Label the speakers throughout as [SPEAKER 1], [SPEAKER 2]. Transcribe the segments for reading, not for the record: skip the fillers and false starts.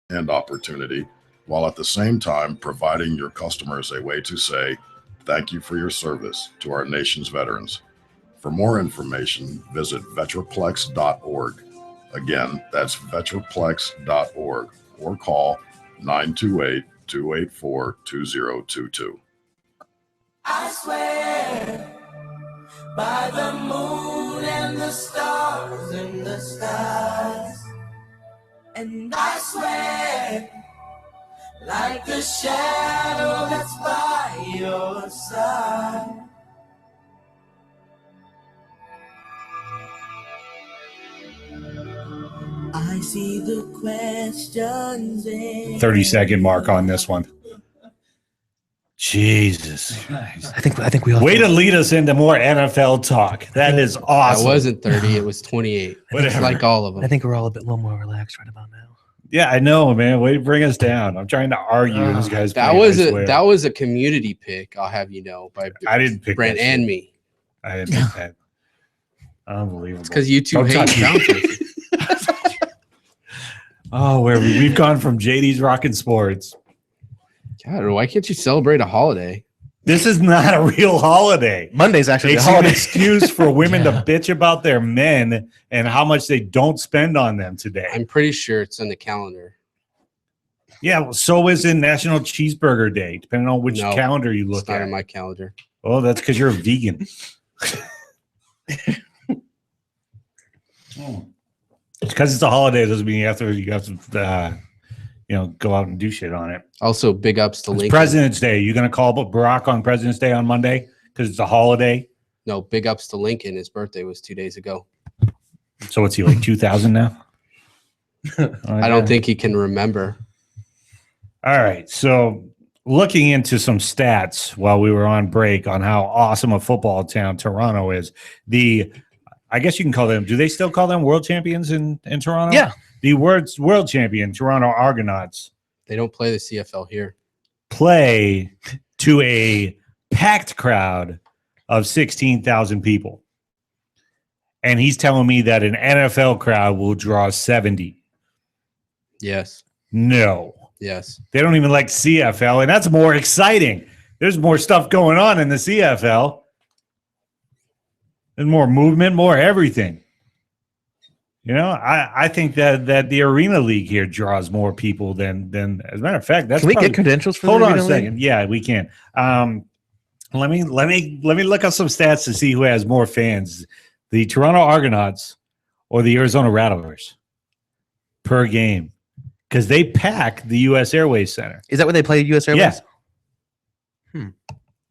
[SPEAKER 1] and opportunity, while at the same time providing your customers a way to say, thank you for your service to our nation's veterans. For more information, visit vetraplex.org. Again, that's vetraplex.org or call 928 284 2022.
[SPEAKER 2] I swear by the moon and the stars in the skies, and I swear like the shadow that's by your side. I see the questions in
[SPEAKER 3] 30-second mark on this one. Jesus Christ.
[SPEAKER 4] I think we all
[SPEAKER 3] Way to lead us into more NFL talk. That is awesome.
[SPEAKER 5] It wasn't 30, it was 28.
[SPEAKER 3] Whatever.
[SPEAKER 5] Like all of them.
[SPEAKER 4] I think we're all a little more relaxed right about now.
[SPEAKER 3] Yeah, I know, man. Way to bring us down. I'm trying to argue this guy's
[SPEAKER 5] that was a community pick, I'll have you know, by
[SPEAKER 3] I didn't pick
[SPEAKER 5] Brent
[SPEAKER 3] that
[SPEAKER 5] and
[SPEAKER 3] shit.
[SPEAKER 5] me.
[SPEAKER 3] I didn't pick that. Unbelievable.
[SPEAKER 5] It's because you two
[SPEAKER 3] Don't
[SPEAKER 5] hate
[SPEAKER 3] touch me.
[SPEAKER 5] counters.
[SPEAKER 3] Oh, where we've gone from JD's Rockin' Sports.
[SPEAKER 5] God, why can't you celebrate a holiday?
[SPEAKER 3] This is not a real holiday.
[SPEAKER 4] Monday's actually a
[SPEAKER 3] It's an
[SPEAKER 4] holiday.
[SPEAKER 3] excuse for women
[SPEAKER 4] Yeah.
[SPEAKER 3] to bitch about their men and how much they don't spend on them today.
[SPEAKER 5] I'm pretty sure it's on the calendar.
[SPEAKER 3] Yeah, well, so is in National Cheeseburger Day, depending on which
[SPEAKER 5] No,
[SPEAKER 3] calendar you
[SPEAKER 5] It's
[SPEAKER 3] look
[SPEAKER 5] not
[SPEAKER 3] at.
[SPEAKER 5] on my calendar.
[SPEAKER 3] Oh, that's because you're a vegan. It's because it's a holiday. Doesn't mean you have to go out and do shit on it.
[SPEAKER 5] Also, big ups to
[SPEAKER 3] It's
[SPEAKER 5] Lincoln.
[SPEAKER 3] President's Day. You gonna call Barack on President's Day on Monday because it's a holiday?
[SPEAKER 5] No, big ups to Lincoln. His birthday was 2 days ago.
[SPEAKER 3] So what's he like 2000 now?
[SPEAKER 5] I don't think he can remember.
[SPEAKER 3] All right. So looking into some stats while we were on break on how awesome a football town Toronto is. I guess you can call them. Do they still call them world champions in Toronto?
[SPEAKER 4] Yeah.
[SPEAKER 3] The world champion Toronto Argonauts
[SPEAKER 5] They don't play the CFL here.
[SPEAKER 3] play to a packed crowd of 16,000 people. And he's telling me that an NFL crowd will draw 70.
[SPEAKER 5] Yes.
[SPEAKER 3] No.
[SPEAKER 5] Yes.
[SPEAKER 3] They don't even like CFL, and that's more exciting. There's more stuff going on in the CFL. There's more movement, more everything. You know, I think that the Arena League here draws more people than as a matter of fact. That's
[SPEAKER 4] Can we
[SPEAKER 3] probably,
[SPEAKER 4] get credentials for
[SPEAKER 3] hold
[SPEAKER 4] the
[SPEAKER 3] on a
[SPEAKER 4] Arena League?
[SPEAKER 3] second. Yeah, we can. Let me look up some stats to see who has more fans: the Toronto Argonauts or the Arizona Rattlers per game, because they pack the U.S. Airways Center.
[SPEAKER 4] Is that where they play US Airways?
[SPEAKER 3] Yeah.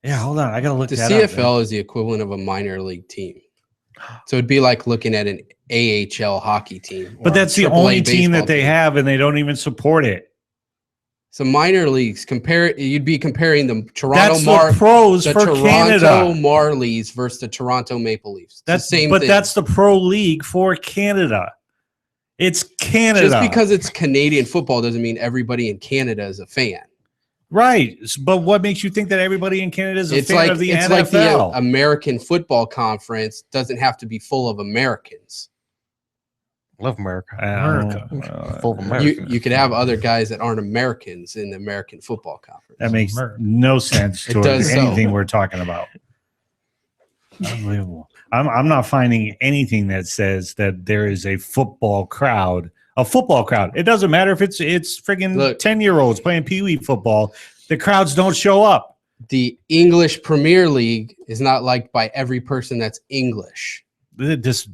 [SPEAKER 3] Yeah, hold on. I gotta look
[SPEAKER 5] The
[SPEAKER 3] that up.
[SPEAKER 5] CFL is the equivalent of a minor league team. So it'd be like looking at an AHL hockey team.
[SPEAKER 3] But
[SPEAKER 5] or
[SPEAKER 3] that's
[SPEAKER 5] a
[SPEAKER 3] the
[SPEAKER 5] AAA
[SPEAKER 3] only team
[SPEAKER 5] baseball
[SPEAKER 3] that they have, and they don't even support it.
[SPEAKER 5] So minor leagues, you'd be comparing the Toronto
[SPEAKER 3] That's the pros for
[SPEAKER 5] Toronto
[SPEAKER 3] Canada.
[SPEAKER 5] Marlies versus the Toronto Maple Leafs. It's
[SPEAKER 3] That's
[SPEAKER 5] the same
[SPEAKER 3] but
[SPEAKER 5] thing.
[SPEAKER 3] that's the pro league for Canada. It's Canada.
[SPEAKER 5] Just because it's Canadian football doesn't mean everybody in Canada is a fan.
[SPEAKER 3] Right. But what makes you think that everybody in Canada is a
[SPEAKER 5] It's
[SPEAKER 3] fan
[SPEAKER 5] like
[SPEAKER 3] of the
[SPEAKER 5] it's
[SPEAKER 3] NFL?
[SPEAKER 5] like the American Football Conference doesn't have to be full of Americans.
[SPEAKER 4] Love America.
[SPEAKER 3] America.
[SPEAKER 4] Full of America.
[SPEAKER 5] You could have other guys that aren't Americans in the American Football Conference.
[SPEAKER 3] That makes no sense
[SPEAKER 5] It
[SPEAKER 3] to
[SPEAKER 5] does so.
[SPEAKER 3] anything we're talking about. Unbelievable. I'm not finding anything that says that there is a football crowd. A football crowd. It doesn't matter if it's friggin'
[SPEAKER 5] Look.
[SPEAKER 3] 10-year-olds playing peewee football. The crowds don't show up.
[SPEAKER 5] The English Premier League is not liked by every person that's English.
[SPEAKER 3] This,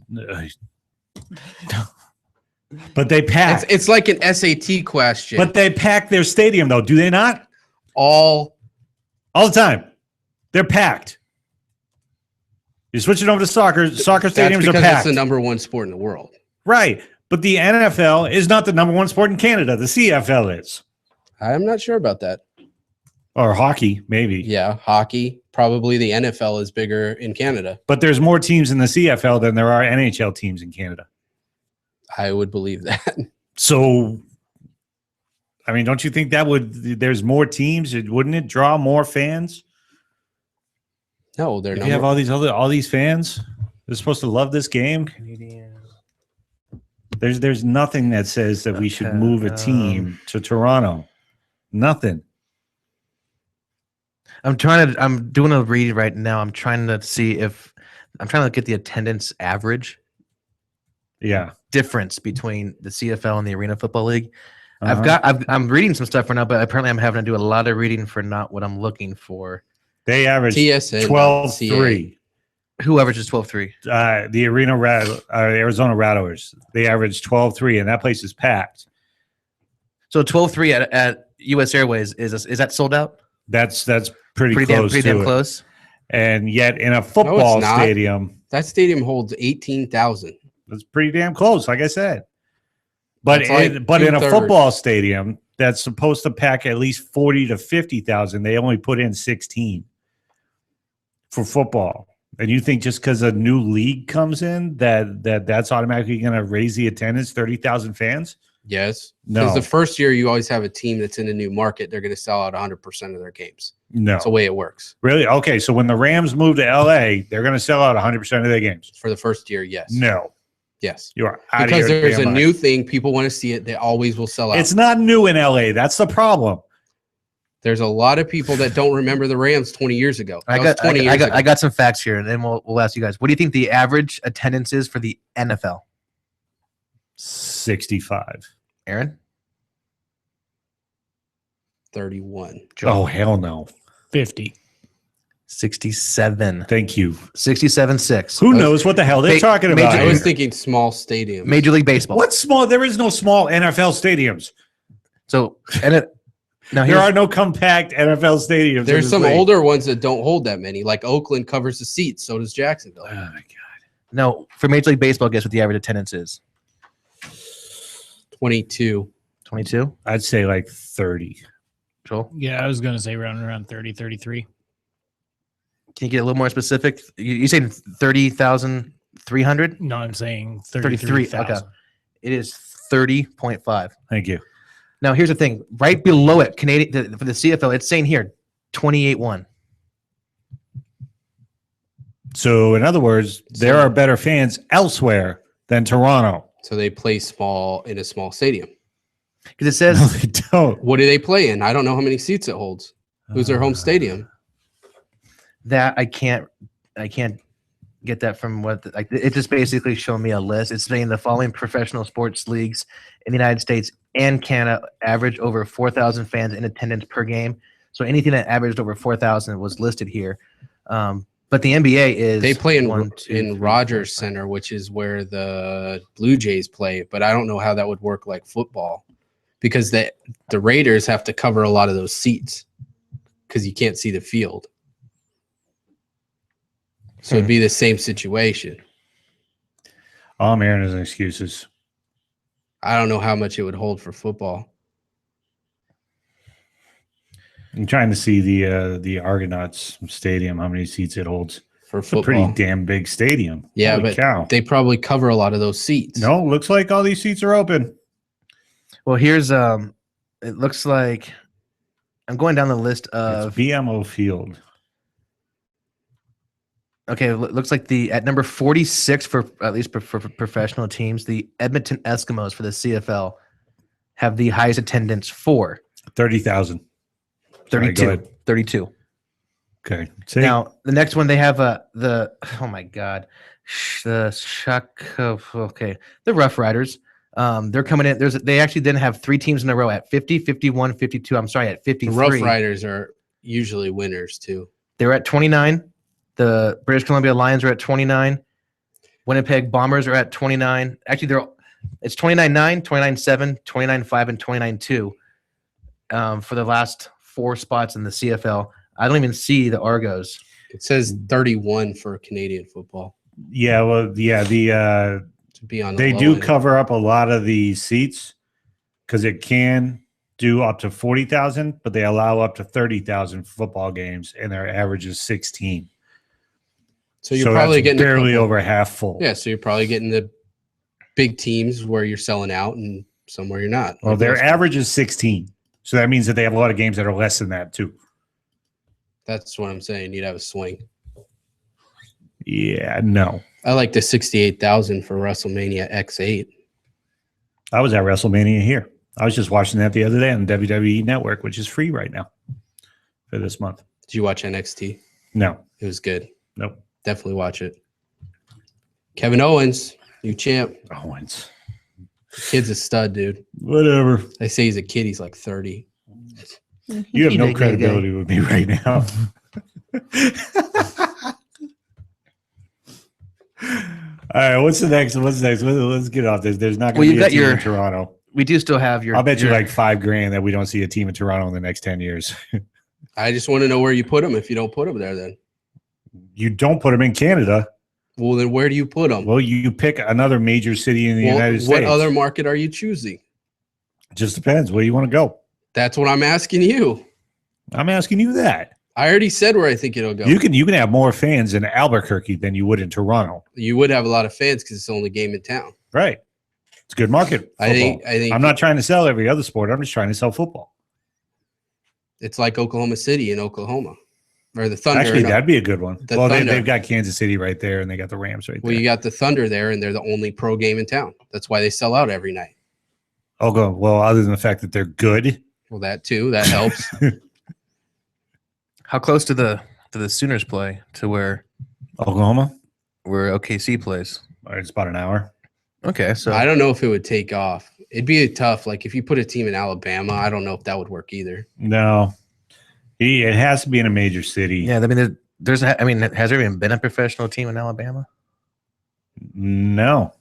[SPEAKER 3] but they pack.
[SPEAKER 5] It's like an SAT question.
[SPEAKER 3] But they pack their stadium, though, do they not?
[SPEAKER 5] all
[SPEAKER 3] the time. They're packed. You're switching over to soccer. Soccer
[SPEAKER 5] that's
[SPEAKER 3] stadiums are
[SPEAKER 5] because
[SPEAKER 3] packed.
[SPEAKER 5] it's the number one sport in the world.
[SPEAKER 3] Right. But the NFL is not the number one sport in Canada. The CFL is.
[SPEAKER 5] I'm not sure about that.
[SPEAKER 3] Or hockey, maybe.
[SPEAKER 5] Yeah, hockey. Probably the NFL is bigger in Canada.
[SPEAKER 3] But there's more teams in the CFL than there are NHL teams in Canada.
[SPEAKER 5] I would believe that.
[SPEAKER 3] So, I mean, don't you think there's more teams? Wouldn't it draw more fans?
[SPEAKER 5] No, they're
[SPEAKER 3] If
[SPEAKER 5] not.
[SPEAKER 3] you have all these fans, they're supposed to love this game.
[SPEAKER 4] Canadian.
[SPEAKER 3] There's nothing that says that we should move a team to Toronto. Nothing.
[SPEAKER 4] I'm doing a read right now. I'm trying to look at the attendance average
[SPEAKER 3] Yeah.
[SPEAKER 4] difference between the CFL and the Arena Football League.
[SPEAKER 3] Uh-huh.
[SPEAKER 4] I'm reading some stuff right now, but apparently I'm having to do a lot of reading for not what I'm looking for.
[SPEAKER 3] They average
[SPEAKER 5] TSN
[SPEAKER 3] 12-3.
[SPEAKER 4] Who averages 12-3?
[SPEAKER 3] The Arizona Rattlers. They average 12-3, and that place is packed.
[SPEAKER 4] So 12-3 at US Airways is that sold out?
[SPEAKER 3] That's pretty close.
[SPEAKER 4] Pretty damn close.
[SPEAKER 3] And yet in a football
[SPEAKER 5] not.
[SPEAKER 3] stadium,
[SPEAKER 5] That stadium holds 18,000.
[SPEAKER 3] that's pretty damn close, like I said. But
[SPEAKER 5] That's like
[SPEAKER 3] in a
[SPEAKER 5] 2/3.
[SPEAKER 3] football stadium that's supposed to pack at least 40 to 50,000, they only put in 16 for football. And you think just because a new league comes in that's automatically going to raise the attendance 30,000 fans?
[SPEAKER 5] Yes.
[SPEAKER 3] No.
[SPEAKER 5] Because the first year you always have a team that's in a new market, they're going to sell out 100% of their games.
[SPEAKER 3] No.
[SPEAKER 5] That's the way it works.
[SPEAKER 3] Really? Okay, so when the Rams move to LA, they're going to sell out 100% of their games.
[SPEAKER 5] For the first year, yes.
[SPEAKER 3] No.
[SPEAKER 5] Yes.
[SPEAKER 3] You are out
[SPEAKER 5] Because
[SPEAKER 3] of your
[SPEAKER 5] there's a
[SPEAKER 3] damn
[SPEAKER 5] new
[SPEAKER 3] mind.
[SPEAKER 5] thing, people want to see it, they always will sell out.
[SPEAKER 3] It's not new in LA. That's the problem.
[SPEAKER 5] There's a lot of people that don't remember the Rams 20 years ago. That was 20 years ago.
[SPEAKER 4] I got some facts here, and then we'll ask you guys. What do you think the average attendance is for the NFL?
[SPEAKER 3] 65.
[SPEAKER 4] Aaron?
[SPEAKER 5] 31.
[SPEAKER 3] Oh, hell no.
[SPEAKER 6] 50.
[SPEAKER 4] 67.
[SPEAKER 3] Thank you.
[SPEAKER 4] 67.6.
[SPEAKER 3] Who knows what the hell they're talking about?
[SPEAKER 5] I
[SPEAKER 3] here?
[SPEAKER 5] was thinking small stadium.
[SPEAKER 4] Major League Baseball.
[SPEAKER 3] What's small? There is no small NFL stadiums.
[SPEAKER 4] So, now
[SPEAKER 3] There
[SPEAKER 4] here's,
[SPEAKER 3] are no compact NFL stadiums. in
[SPEAKER 5] There's
[SPEAKER 3] this
[SPEAKER 5] some
[SPEAKER 3] league.
[SPEAKER 5] older ones that don't hold that many. Like Oakland covers the seats, so does Jacksonville.
[SPEAKER 3] Oh, my God.
[SPEAKER 4] no, for Major League Baseball, guess what the average attendance is?
[SPEAKER 5] 22.
[SPEAKER 4] 22?
[SPEAKER 3] I'd say like 30.
[SPEAKER 4] Joel?
[SPEAKER 6] Yeah, I was going to say around 30, 33.
[SPEAKER 4] Can you get a little more specific? You saying 30,300?
[SPEAKER 6] No, I'm saying
[SPEAKER 4] 33,
[SPEAKER 6] 33,000.
[SPEAKER 4] okay. It is 30.5.
[SPEAKER 3] Thank you.
[SPEAKER 4] Now, here's the thing. Right below it, Canadian for the CFL, it's saying here 28-1.
[SPEAKER 3] So, in other words, there are better fans elsewhere than Toronto.
[SPEAKER 5] So they play small in a small stadium.
[SPEAKER 4] Because it says
[SPEAKER 3] No, they don't.
[SPEAKER 5] What do they play in? I don't know how many seats it holds. Who's their home stadium?
[SPEAKER 4] that I can't get that from what it just basically showed me a list. It's saying the following professional sports leagues in the United States and Canada average over 4,000 fans in attendance per game. So anything that averaged over 4,000 was listed here. But the NBA is
[SPEAKER 5] They play in
[SPEAKER 4] 1, 2, 3,
[SPEAKER 5] Rogers
[SPEAKER 4] 4, 5.
[SPEAKER 5] Center, which is where the Blue Jays play. But I don't know how that would work like football, because the Raiders have to cover a lot of those seats because you can't see the field. So it'd be the same situation.
[SPEAKER 3] All I'm hearing is excuses.
[SPEAKER 5] I don't know how much it would hold for football.
[SPEAKER 3] I'm trying to see the Argonauts Stadium, how many seats it holds.
[SPEAKER 5] For
[SPEAKER 3] It's a pretty
[SPEAKER 5] football.
[SPEAKER 3] damn big stadium.
[SPEAKER 5] Yeah,
[SPEAKER 3] Holy
[SPEAKER 5] but
[SPEAKER 3] cow.
[SPEAKER 5] they probably cover a lot of those seats.
[SPEAKER 3] No, looks like all these seats are open.
[SPEAKER 4] Well, here's it looks like I'm going down the list
[SPEAKER 3] It's
[SPEAKER 4] of
[SPEAKER 3] BMO Field.
[SPEAKER 4] okay, looks like at number 46 for at least for professional teams, the Edmonton Eskimos for the CFL have the highest attendance for
[SPEAKER 3] 30,000. Sorry, go
[SPEAKER 4] 32.
[SPEAKER 3] ahead.
[SPEAKER 4] 32.
[SPEAKER 3] Okay. See?
[SPEAKER 4] Now, the next one they have the oh my god. The Rough Riders. They're coming in. They actually didn't have 3 teams in a row at 50, 51, 52. I'm sorry, at
[SPEAKER 5] The
[SPEAKER 4] 53.
[SPEAKER 5] Rough Riders are usually winners too.
[SPEAKER 4] They're at 29. The British Columbia Lions are at 29. Winnipeg Bombers are at 29. Actually, it's 29-9, 29-7, 29-5, and 29-2 for the last 4 spots in the CFL. I don't even see the Argos.
[SPEAKER 5] It says 31 for Canadian football.
[SPEAKER 3] Yeah, well, yeah,
[SPEAKER 5] To be on the
[SPEAKER 3] they
[SPEAKER 5] low
[SPEAKER 3] do
[SPEAKER 5] end.
[SPEAKER 3] cover up a lot of the seats because it can do up to 40,000, but they allow up to 30,000 football games, and their average is 16.
[SPEAKER 5] So you're probably
[SPEAKER 3] that's
[SPEAKER 5] getting a
[SPEAKER 3] barely
[SPEAKER 5] couple-
[SPEAKER 3] over half full.
[SPEAKER 5] Yeah, so you're probably getting the big teams where you're selling out and somewhere you're not.
[SPEAKER 3] Well,
[SPEAKER 5] Like
[SPEAKER 3] their
[SPEAKER 5] most-
[SPEAKER 3] average is 16. So that means that they have a lot of games that are less than that, too.
[SPEAKER 5] That's what I'm saying. You'd have a swing.
[SPEAKER 3] Yeah, no.
[SPEAKER 5] I like the 68,000 for WrestleMania X8.
[SPEAKER 3] I was at WrestleMania here. I was just watching that the other day on the WWE Network, which is free right now for this month.
[SPEAKER 5] Did you watch NXT?
[SPEAKER 3] No,
[SPEAKER 5] It was good.
[SPEAKER 3] nope.
[SPEAKER 5] Definitely watch it. Kevin Owens, new champ.
[SPEAKER 3] Owens.
[SPEAKER 5] Kid's a stud, dude.
[SPEAKER 3] Whatever.
[SPEAKER 5] They say he's a kid. He's like 30.
[SPEAKER 3] You have no credibility with me right now. All right, what's next? Let's get off this. There's not
[SPEAKER 4] Well,
[SPEAKER 3] going to
[SPEAKER 4] you've
[SPEAKER 3] be a
[SPEAKER 4] got
[SPEAKER 3] team
[SPEAKER 4] your-
[SPEAKER 3] in Toronto.
[SPEAKER 4] We do still have your.
[SPEAKER 3] I'll bet you
[SPEAKER 4] your-
[SPEAKER 3] like $5,000 that we don't see a team in Toronto in the next 10 years.
[SPEAKER 5] I just want to know where you put him if you don't put him there then.
[SPEAKER 3] You don't put them in Canada.
[SPEAKER 5] Well, then where do you put him?
[SPEAKER 3] Well, you pick another major city in the United
[SPEAKER 5] What
[SPEAKER 3] States.
[SPEAKER 5] other market are you choosing?
[SPEAKER 3] Just depends. Where you want to go.
[SPEAKER 5] That's what I'm asking you.
[SPEAKER 3] I'm asking you that.
[SPEAKER 5] I already said where I think it'll go.
[SPEAKER 3] You can have more fans in Albuquerque than you would in Toronto.
[SPEAKER 5] You would have a lot of fans because it's the only game in town.
[SPEAKER 3] Right. It's a good market.
[SPEAKER 5] I think
[SPEAKER 3] I'm not trying to sell every other sport. I'm just trying to sell football.
[SPEAKER 5] it's like Oklahoma City in Oklahoma, or the Thunder.
[SPEAKER 3] Actually, that'd be a good one.
[SPEAKER 5] The
[SPEAKER 3] Well,
[SPEAKER 5] Thunder.
[SPEAKER 3] they've got Kansas City right there, and they got the Rams right
[SPEAKER 5] Well,
[SPEAKER 3] there.
[SPEAKER 5] you got the Thunder there, and they're the only pro game in town. That's why they sell out every night.
[SPEAKER 3] Well, other than the fact that they're good.
[SPEAKER 5] Well, that too, that helps.
[SPEAKER 4] How close to the Sooners play to where
[SPEAKER 3] Oklahoma?
[SPEAKER 4] OKC plays?
[SPEAKER 3] All right, it's about an hour.
[SPEAKER 4] Okay, so
[SPEAKER 5] I don't know if it would take off. It'd be tough. Like if you put a team in Alabama, I don't know if that would work either.
[SPEAKER 3] No. It has to be in a major city.
[SPEAKER 4] yeah, I mean, there's. I mean, has there even been a professional team in Alabama?
[SPEAKER 3] No,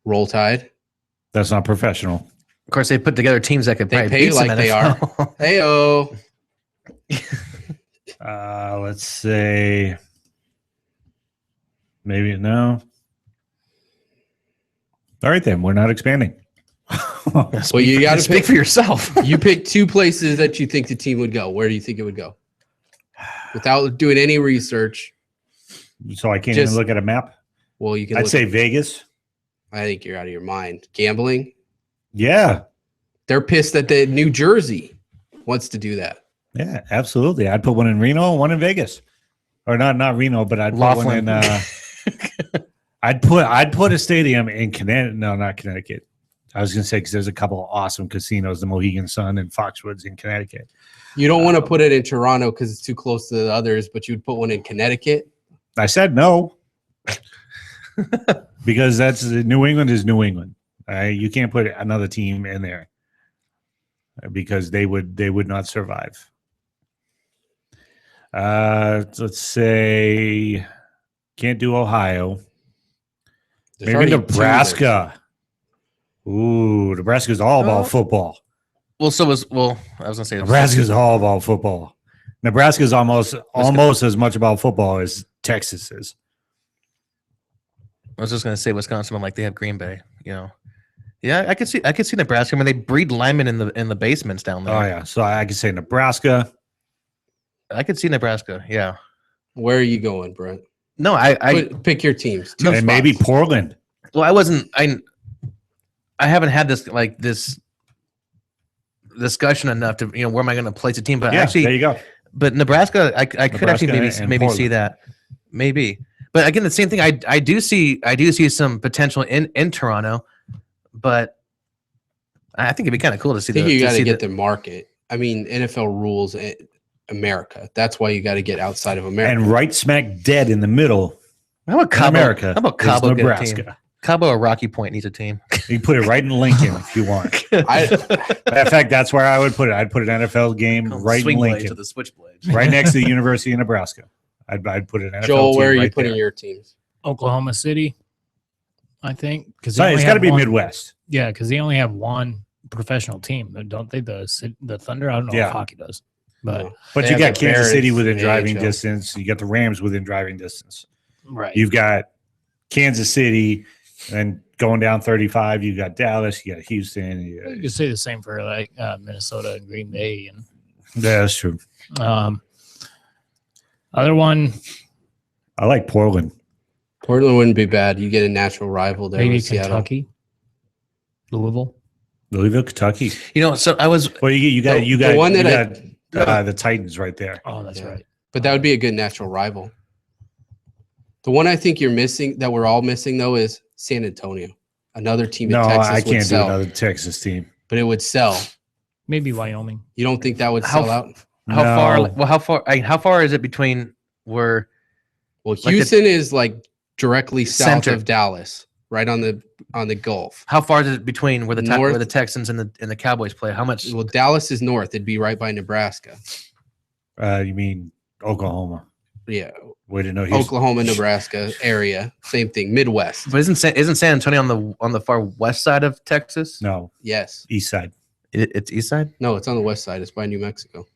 [SPEAKER 5] Roll Tide.
[SPEAKER 3] that's not professional.
[SPEAKER 4] Of course, they put together teams that could
[SPEAKER 5] They
[SPEAKER 4] probably
[SPEAKER 5] pay
[SPEAKER 4] beat some
[SPEAKER 5] like they
[SPEAKER 4] NFL.
[SPEAKER 5] Heyo.
[SPEAKER 3] Let's say maybe no. All right, then we're not expanding.
[SPEAKER 5] Well, you got to
[SPEAKER 4] Speak
[SPEAKER 5] pick
[SPEAKER 4] for yourself.
[SPEAKER 5] You pick two places that you think the team would go. Where do you think it would go? Without doing any research.
[SPEAKER 3] So I can't
[SPEAKER 5] Just-
[SPEAKER 3] even look at a map.
[SPEAKER 5] Well, you can.
[SPEAKER 3] I'd
[SPEAKER 5] look
[SPEAKER 3] say
[SPEAKER 5] at-
[SPEAKER 3] Vegas.
[SPEAKER 5] I think you're out of your mind. Gambling.
[SPEAKER 3] Yeah,
[SPEAKER 5] They're pissed that the New Jersey wants to do that.
[SPEAKER 3] yeah, absolutely. I'd put one in Reno, and one in Vegas, or not Reno, but I'd put one
[SPEAKER 4] Laughlin.
[SPEAKER 3] in. I'd put a stadium in Connecticut. No, not Connecticut. I was gonna say because there's a couple of awesome casinos, the Mohegan Sun and Foxwoods in Connecticut.
[SPEAKER 5] You don't want to put it in Toronto because it's too close to the others, but you'd put one in Connecticut.
[SPEAKER 3] I said no because that's New England is New England. You can't put another team in there because they would not survive. Let's say can't do Ohio.
[SPEAKER 5] There's
[SPEAKER 3] Maybe
[SPEAKER 5] already two
[SPEAKER 3] Nebraska. Ooh, Nebraska's all about football.
[SPEAKER 4] Well, I was gonna say
[SPEAKER 3] Nebraska's all about football. Nebraska's almost as much about football as Texas is.
[SPEAKER 4] I was just gonna say Wisconsin. I'm like they have Green Bay. You know, yeah, I could see Nebraska. I mean, they breed linemen in the basements down there.
[SPEAKER 3] Oh yeah, so I could say Nebraska.
[SPEAKER 4] I could see Nebraska. Yeah.
[SPEAKER 5] there. Where are you going, Brent?
[SPEAKER 4] No,
[SPEAKER 5] Pick your teams. Two
[SPEAKER 3] And maybe
[SPEAKER 5] spots.
[SPEAKER 3] Portland.
[SPEAKER 4] well, I haven't had this discussion enough to where am I going to place a team? But
[SPEAKER 3] Yeah,
[SPEAKER 4] actually,
[SPEAKER 3] there you go.
[SPEAKER 4] but Nebraska, I could
[SPEAKER 3] Nebraska
[SPEAKER 4] actually
[SPEAKER 3] and
[SPEAKER 4] maybe see
[SPEAKER 3] Portland.
[SPEAKER 4] that, maybe. But again, the same thing. I do see some potential in Toronto, but I think it'd be kind of cool to see.
[SPEAKER 5] I think you got to
[SPEAKER 4] see
[SPEAKER 5] get the market. I mean, NFL rules America. That's why you got to get outside of America.
[SPEAKER 3] And right smack dead in the middle
[SPEAKER 4] How about
[SPEAKER 3] in
[SPEAKER 4] Cabo?
[SPEAKER 3] America
[SPEAKER 4] How about
[SPEAKER 3] is
[SPEAKER 4] Cabo get a team?
[SPEAKER 3] Nebraska.
[SPEAKER 4] Cabo or Rocky Point needs a team.
[SPEAKER 3] You can put it right in Lincoln if you want. Matter of fact, that's where I would put it. I'd put an NFL game right in
[SPEAKER 4] Swing blades
[SPEAKER 3] Lincoln,
[SPEAKER 4] to the switchblades.
[SPEAKER 3] right next to the University of Nebraska. I'd put an NFL
[SPEAKER 5] Joel,
[SPEAKER 3] team
[SPEAKER 5] where are you
[SPEAKER 3] right
[SPEAKER 5] putting
[SPEAKER 3] there.
[SPEAKER 5] your teams?
[SPEAKER 6] Oklahoma City, I think, because
[SPEAKER 3] So it's got to be Midwest.
[SPEAKER 6] Yeah, because they only have one professional team, don't they? The Thunder. I don't know
[SPEAKER 3] Yeah.
[SPEAKER 6] if hockey does, but
[SPEAKER 5] No.
[SPEAKER 3] But
[SPEAKER 5] They
[SPEAKER 3] you
[SPEAKER 5] have
[SPEAKER 3] got
[SPEAKER 5] the
[SPEAKER 3] Kansas City
[SPEAKER 5] Barons
[SPEAKER 3] within
[SPEAKER 5] in the
[SPEAKER 3] driving
[SPEAKER 5] AHL.
[SPEAKER 3] distance. You got the Rams within driving distance.
[SPEAKER 6] right.
[SPEAKER 3] You've got Kansas City, and going down 35, you got Dallas, you got Houston.
[SPEAKER 6] You could say the same for like Minnesota and Green Bay, and
[SPEAKER 3] Yeah, that's true.
[SPEAKER 6] other one
[SPEAKER 3] I like Portland.
[SPEAKER 5] Portland wouldn't be bad. You get a natural rival there
[SPEAKER 6] maybe
[SPEAKER 5] with Seattle.
[SPEAKER 6] Kentucky, Louisville.
[SPEAKER 3] Louisville, Kentucky.
[SPEAKER 4] So I was
[SPEAKER 3] Well, you got
[SPEAKER 5] The one that
[SPEAKER 3] the Titans right there.
[SPEAKER 6] Oh, that's
[SPEAKER 5] Yeah.
[SPEAKER 6] right.
[SPEAKER 5] But that would be a good natural rival. The one I think you're missing, that we're all missing, though, is San Antonio. Another team in
[SPEAKER 3] No,
[SPEAKER 5] Texas
[SPEAKER 3] I
[SPEAKER 5] would
[SPEAKER 3] can't do
[SPEAKER 5] sell,
[SPEAKER 3] another Texas team.
[SPEAKER 5] but it would sell.
[SPEAKER 6] Maybe Wyoming.
[SPEAKER 5] You don't think that would
[SPEAKER 4] How
[SPEAKER 5] sell out?
[SPEAKER 4] How
[SPEAKER 3] No.
[SPEAKER 4] far? Well, how far is it between where?
[SPEAKER 5] Well,
[SPEAKER 4] the-
[SPEAKER 5] Houston is like directly south
[SPEAKER 4] Center.
[SPEAKER 5] of Dallas, right on the Gulf.
[SPEAKER 4] How far is it between where
[SPEAKER 5] North.
[SPEAKER 4] where the Texans and the Cowboys play? How much?
[SPEAKER 5] Well, Dallas is north. It'd be right by Nebraska.
[SPEAKER 3] You mean Oklahoma?
[SPEAKER 5] Yeah,
[SPEAKER 3] We didn't know Houston.
[SPEAKER 5] Oklahoma, Nebraska area, same thing. Midwest.
[SPEAKER 4] But isn't San Antonio on the far west side of Texas?
[SPEAKER 3] No,
[SPEAKER 5] Yes.
[SPEAKER 3] east side.
[SPEAKER 4] It's east side.
[SPEAKER 5] No, it's on the west side. It's by New Mexico.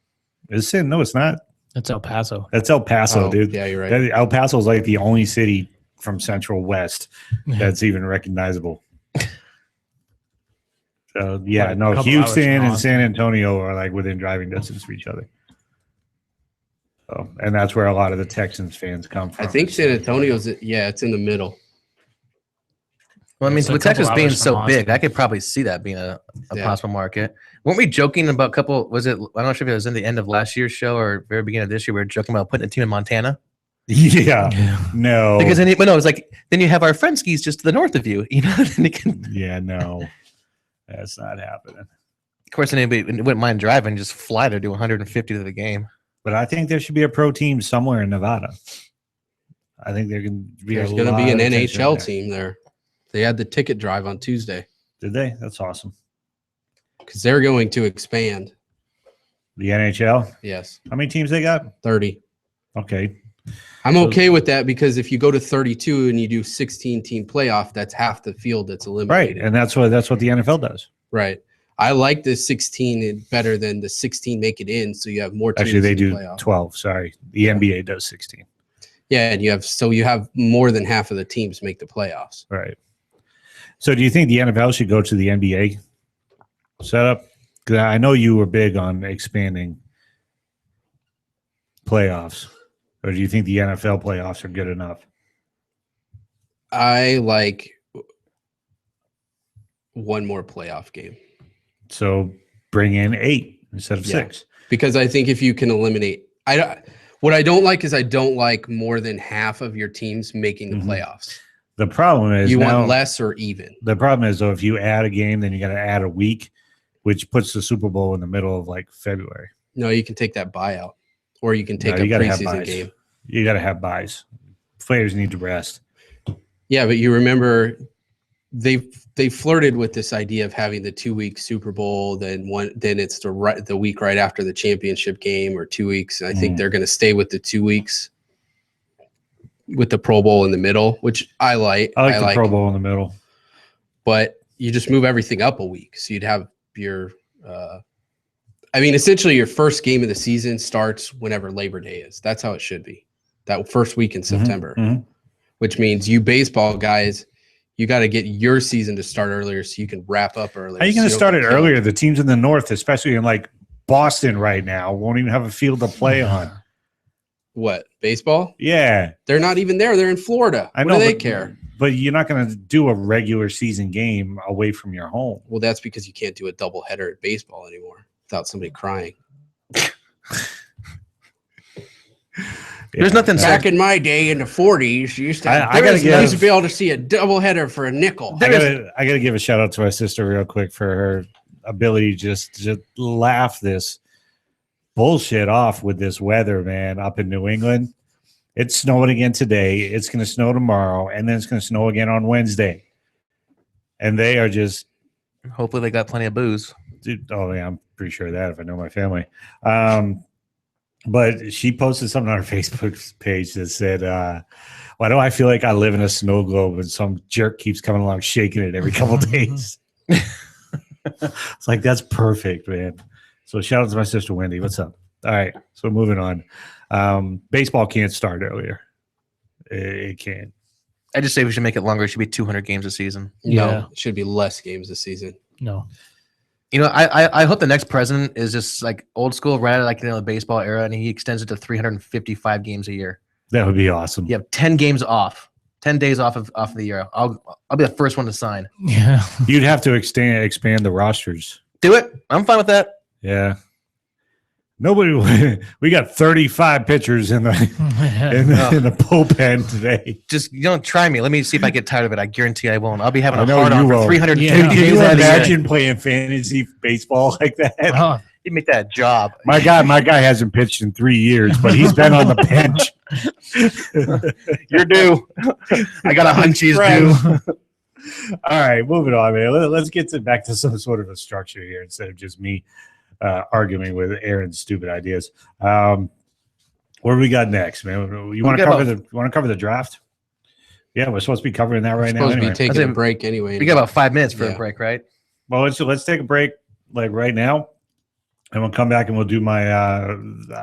[SPEAKER 3] Is it? No, it's not.
[SPEAKER 6] That's El Paso.
[SPEAKER 3] That's El Paso,
[SPEAKER 5] Oh,
[SPEAKER 3] dude.
[SPEAKER 5] yeah, you're right.
[SPEAKER 3] El Paso is like the only city from Central West that's even recognizable. So yeah,
[SPEAKER 6] Like a
[SPEAKER 3] no,
[SPEAKER 6] couple hours
[SPEAKER 3] Houston
[SPEAKER 6] from
[SPEAKER 3] and
[SPEAKER 6] Austin.
[SPEAKER 3] San Antonio are like within driving distance of each other. So, and that's where a lot of the Texans fans come from.
[SPEAKER 5] I think San Antonio's. Yeah, it's in the middle.
[SPEAKER 4] Well, I mean,
[SPEAKER 6] It's a
[SPEAKER 4] with Texas
[SPEAKER 6] couple
[SPEAKER 4] being
[SPEAKER 6] hours
[SPEAKER 4] so
[SPEAKER 6] from
[SPEAKER 4] big,
[SPEAKER 6] Austin.
[SPEAKER 4] I could probably see that being a
[SPEAKER 5] Yeah.
[SPEAKER 4] possible market. Weren't we joking about a couple? Was it? I'm not sure if it was in the end of last year's show or very beginning of this year. We were joking about putting a team in Montana
[SPEAKER 3] Yeah,
[SPEAKER 6] Yeah.
[SPEAKER 3] no,
[SPEAKER 4] because then, no, it was like then you have our Frenskies just to the north of you. You know, then you can.
[SPEAKER 3] yeah, no, that's not happening.
[SPEAKER 4] Of course, anybody wouldn't mind driving, just fly to do 150 to the game.
[SPEAKER 3] But I think there should be a pro team somewhere in Nevada. I think there can be.
[SPEAKER 5] There's
[SPEAKER 3] going to
[SPEAKER 5] be an
[SPEAKER 3] NHL
[SPEAKER 5] NHL team there. They had the ticket drive on Tuesday
[SPEAKER 3] Did they? That's awesome.
[SPEAKER 5] because they're going to expand.
[SPEAKER 3] The NHL.
[SPEAKER 5] Yes,
[SPEAKER 3] How many teams they got?
[SPEAKER 5] 30.
[SPEAKER 3] Okay.
[SPEAKER 5] I'm okay with that because if you go to 32 and you do 16 team playoff, that's half the field that's
[SPEAKER 3] Right,
[SPEAKER 5] eliminated.
[SPEAKER 3] and that's what the NFL does.
[SPEAKER 5] Right. I like the 16 better than the 16 make it in, so you have more teams
[SPEAKER 3] Actually, they
[SPEAKER 5] in the
[SPEAKER 3] do
[SPEAKER 5] playoff.
[SPEAKER 3] 12. Sorry, the NBA does 16.
[SPEAKER 5] Yeah, and you have more than half of the teams make the playoffs.
[SPEAKER 3] Right. So, do you think the NFL should go to the NBA setup? Because I know you were big on expanding playoffs, or do you think the NFL playoffs are good enough?
[SPEAKER 5] I like one more playoff game
[SPEAKER 3] So, bring in 8 instead of
[SPEAKER 5] Yeah.
[SPEAKER 3] 6.
[SPEAKER 5] because I think if you can eliminate, what I don't like is I don't like more than half of your teams making the
[SPEAKER 3] Mhm.
[SPEAKER 5] playoffs.
[SPEAKER 3] The problem is
[SPEAKER 5] You
[SPEAKER 3] now,
[SPEAKER 5] want less or even.
[SPEAKER 3] the problem is though, if you add a game, then you got to add a week, which puts the Super Bowl in the middle of like February.
[SPEAKER 5] No, you can take that buyout, or you can take
[SPEAKER 3] No,
[SPEAKER 5] a
[SPEAKER 3] you gotta have
[SPEAKER 5] preseason
[SPEAKER 3] buys.
[SPEAKER 5] game.
[SPEAKER 3] You got to have buys. Players need to rest.
[SPEAKER 5] Yeah, but you remember they flirted with this idea of having the 2-week Super Bowl, then it's the week right after the championship game or 2 weeks. And I think they're going to stay with the 2 weeks with the Pro Bowl in the middle, which I like.
[SPEAKER 3] I like the Pro Bowl in the middle.
[SPEAKER 5] But you just move everything up a week, so you'd have your. I mean, essentially, your first game of the season starts whenever Labor Day is. That's how it should be. That first week in September.
[SPEAKER 3] Mhm.
[SPEAKER 5] Which means you baseball guys, you got to get your season to start earlier so you can wrap up earlier.
[SPEAKER 3] How are you
[SPEAKER 5] so
[SPEAKER 3] going to
[SPEAKER 5] don't
[SPEAKER 3] start it
[SPEAKER 5] get killed.
[SPEAKER 3] earlier? The teams in the North, especially in like Boston right now, won't even have a field to play on.
[SPEAKER 5] What, baseball?
[SPEAKER 3] Yeah,
[SPEAKER 5] They're not even there. They're in Florida.
[SPEAKER 3] I
[SPEAKER 5] What
[SPEAKER 3] know.
[SPEAKER 5] do they
[SPEAKER 3] but-
[SPEAKER 5] care?
[SPEAKER 3] But you're not going to do a regular season game away from your home.
[SPEAKER 5] Well, that's because you can't do a double header at baseball anymore without somebody crying.
[SPEAKER 4] There's nothing
[SPEAKER 5] Back in my day in the 40s, you used to,
[SPEAKER 3] I gotta
[SPEAKER 5] you used to
[SPEAKER 3] give-
[SPEAKER 5] be able to see a double header for a nickel.
[SPEAKER 3] I gotta give a shout out to my sister real quick for her ability just to laugh this bullshit off with this weather, man. Up in New England, it's snowing again today. It's gonna snow tomorrow, and then it's gonna snow again on Wednesday. And they are just,
[SPEAKER 4] Hopefully, they got plenty of booze.
[SPEAKER 3] dude, oh yeah, I'm pretty sure of that if I know my family. But she posted something on her Facebook page that said, why do I feel like I live in a snow globe and some jerk keeps coming along shaking it every couple days? It's like, that's perfect, man. So shout out to my sister Wendy. What's up? All right, so moving on. Baseball can't start earlier. It can't.
[SPEAKER 4] I just say we should make it longer. It should be 200 games a season.
[SPEAKER 5] No,
[SPEAKER 6] Yeah.
[SPEAKER 5] it should be less games this season.
[SPEAKER 6] No.
[SPEAKER 4] You know, I hope the next president is just like old school, right? Like the baseball era, and he extends it to 355 games a year.
[SPEAKER 3] That would be awesome.
[SPEAKER 4] You have 10 games off, 10 days off of the year. I'll be the first one to sign.
[SPEAKER 6] Yeah.
[SPEAKER 3] You'd have to expand the rosters.
[SPEAKER 4] Do it. I'm fine with that.
[SPEAKER 3] Yeah. Nobody. We got 35 pitchers in the in the bullpen today.
[SPEAKER 4] Just try me. Let me see if I get tired of it. I guarantee I won't. I'll be having
[SPEAKER 3] I
[SPEAKER 4] a
[SPEAKER 3] know
[SPEAKER 4] hard
[SPEAKER 3] you
[SPEAKER 4] on for
[SPEAKER 3] will.
[SPEAKER 4] 300
[SPEAKER 6] Yeah.
[SPEAKER 3] Can
[SPEAKER 4] days
[SPEAKER 3] you
[SPEAKER 4] out of the year.
[SPEAKER 3] imagine playing fantasy baseball like that?
[SPEAKER 6] Oh,
[SPEAKER 4] He'd make that a job.
[SPEAKER 3] My guy hasn't pitched in 3 years, but he's been on the bench.
[SPEAKER 4] You're due. I got a hunch he's due.
[SPEAKER 3] All right, moving on, man. Let's get back to some sort of a structure here instead of just me arguing with Aaron's stupid ideas. What do we got next, man? You want to cover the draft? Yeah, we're supposed to be covering that right now.
[SPEAKER 5] Supposed to
[SPEAKER 3] Anyway.
[SPEAKER 5] be taking a break anyway.
[SPEAKER 4] We got about 5 minutes for
[SPEAKER 5] Yeah.
[SPEAKER 4] a break, right?
[SPEAKER 3] Well, let's take a break like right now, and we'll come back and we'll do my.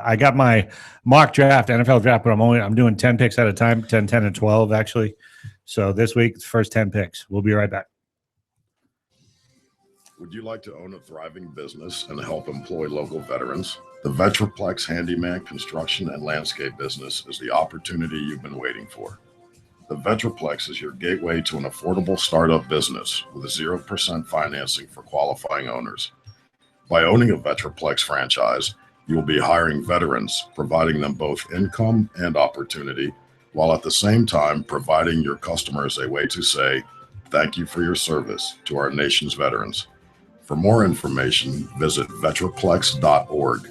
[SPEAKER 3] I got my mock draft, NFL draft, but I'm doing 10 picks at a time, 10, and 12 actually. So this week, it's first 10 picks. We'll be right back.
[SPEAKER 1] Would you like to own a thriving business and help employ local veterans? The Vetraplex Handyman Construction and Landscape business is the opportunity you've been waiting for. The Vetraplex is your gateway to an affordable startup business with 0% financing for qualifying owners. By owning a Vetraplex franchise, you will be hiring veterans, providing them both income and opportunity, while at the same time providing your customers a way to say, thank you for your service to our nation's veterans. For more information, visit vetraplex.org.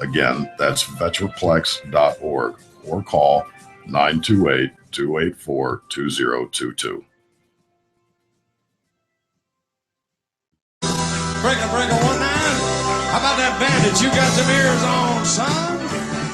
[SPEAKER 1] Again, that's vetraplex.org or call 928-284-2022.
[SPEAKER 7] Breaker 19. How about that bandit? You got some ears on, son?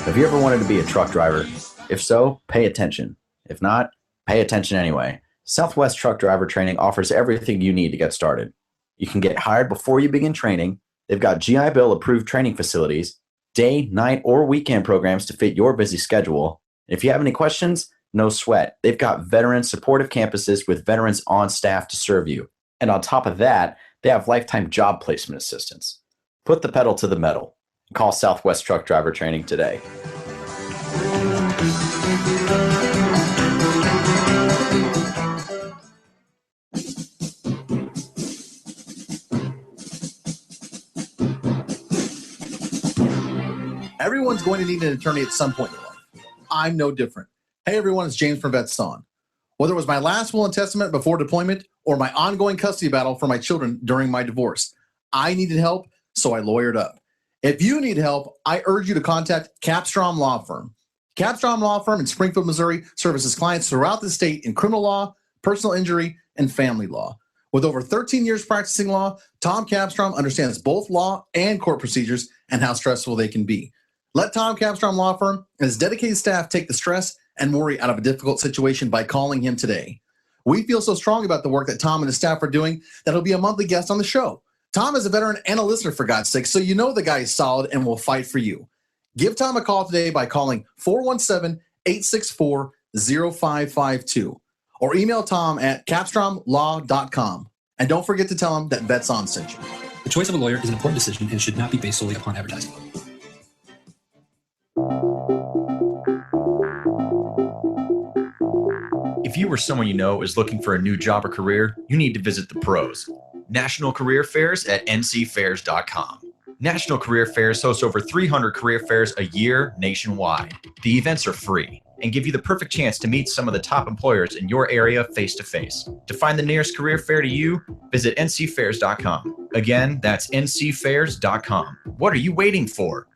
[SPEAKER 8] Have you ever wanted to be a truck driver? If so, pay attention. If not, pay attention anyway. Southwest Truck Driver Training offers everything you need to get started. You can get hired before you begin training. They've got GI Bill approved training facilities, day, night, or weekend programs to fit your busy schedule. If you have any questions, no sweat. They've got veteran supportive campuses with veterans on staff to serve you. And on top of that, they have lifetime job placement assistance. Put the pedal to the metal. Call Southwest Truck Driver Training today.
[SPEAKER 9] Everyone's going to need an attorney at some point in their life. I'm no different. Hey everyone, it's James from VetSon. Whether it was my last will and testament before deployment or my ongoing custody battle for my children during my divorce, I needed help, so I lawyered up. If you need help, I urge you to contact Capstrom Law Firm. Capstrom Law Firm in Springfield, Missouri services clients throughout the state in criminal law, personal injury, and family law. With over 13 years practicing law, Tom Capstrom understands both law and court procedures and how stressful they can be. Let Tom Capstrom Law Firm and his dedicated staff take the stress and worry out of a difficult situation by calling him today. We feel so strong about the work that Tom and his staff are doing that he'll be a monthly guest on the show. Tom is a veteran and a listener, for God's sake, so you know the guy is solid and will fight for you. Give Tom a call today by calling 417-864-0552 or email Tom at capstromlaw.com. And don't forget to tell him that VetSon sent you.
[SPEAKER 10] The choice of a lawyer is an important decision and should not be based solely upon advertising.
[SPEAKER 11] If you or someone you know is looking for a new job or career, you need to visit the pros. National Career Fairs at ncfairs.com. National Career Fairs hosts over 300 career fairs a year nationwide. The events are free and give you the perfect chance to meet some of the top employers in your area face-to-face. To find the nearest career fair to you, visit ncfairs.com. Again, that's ncfairs.com. What are you waiting for?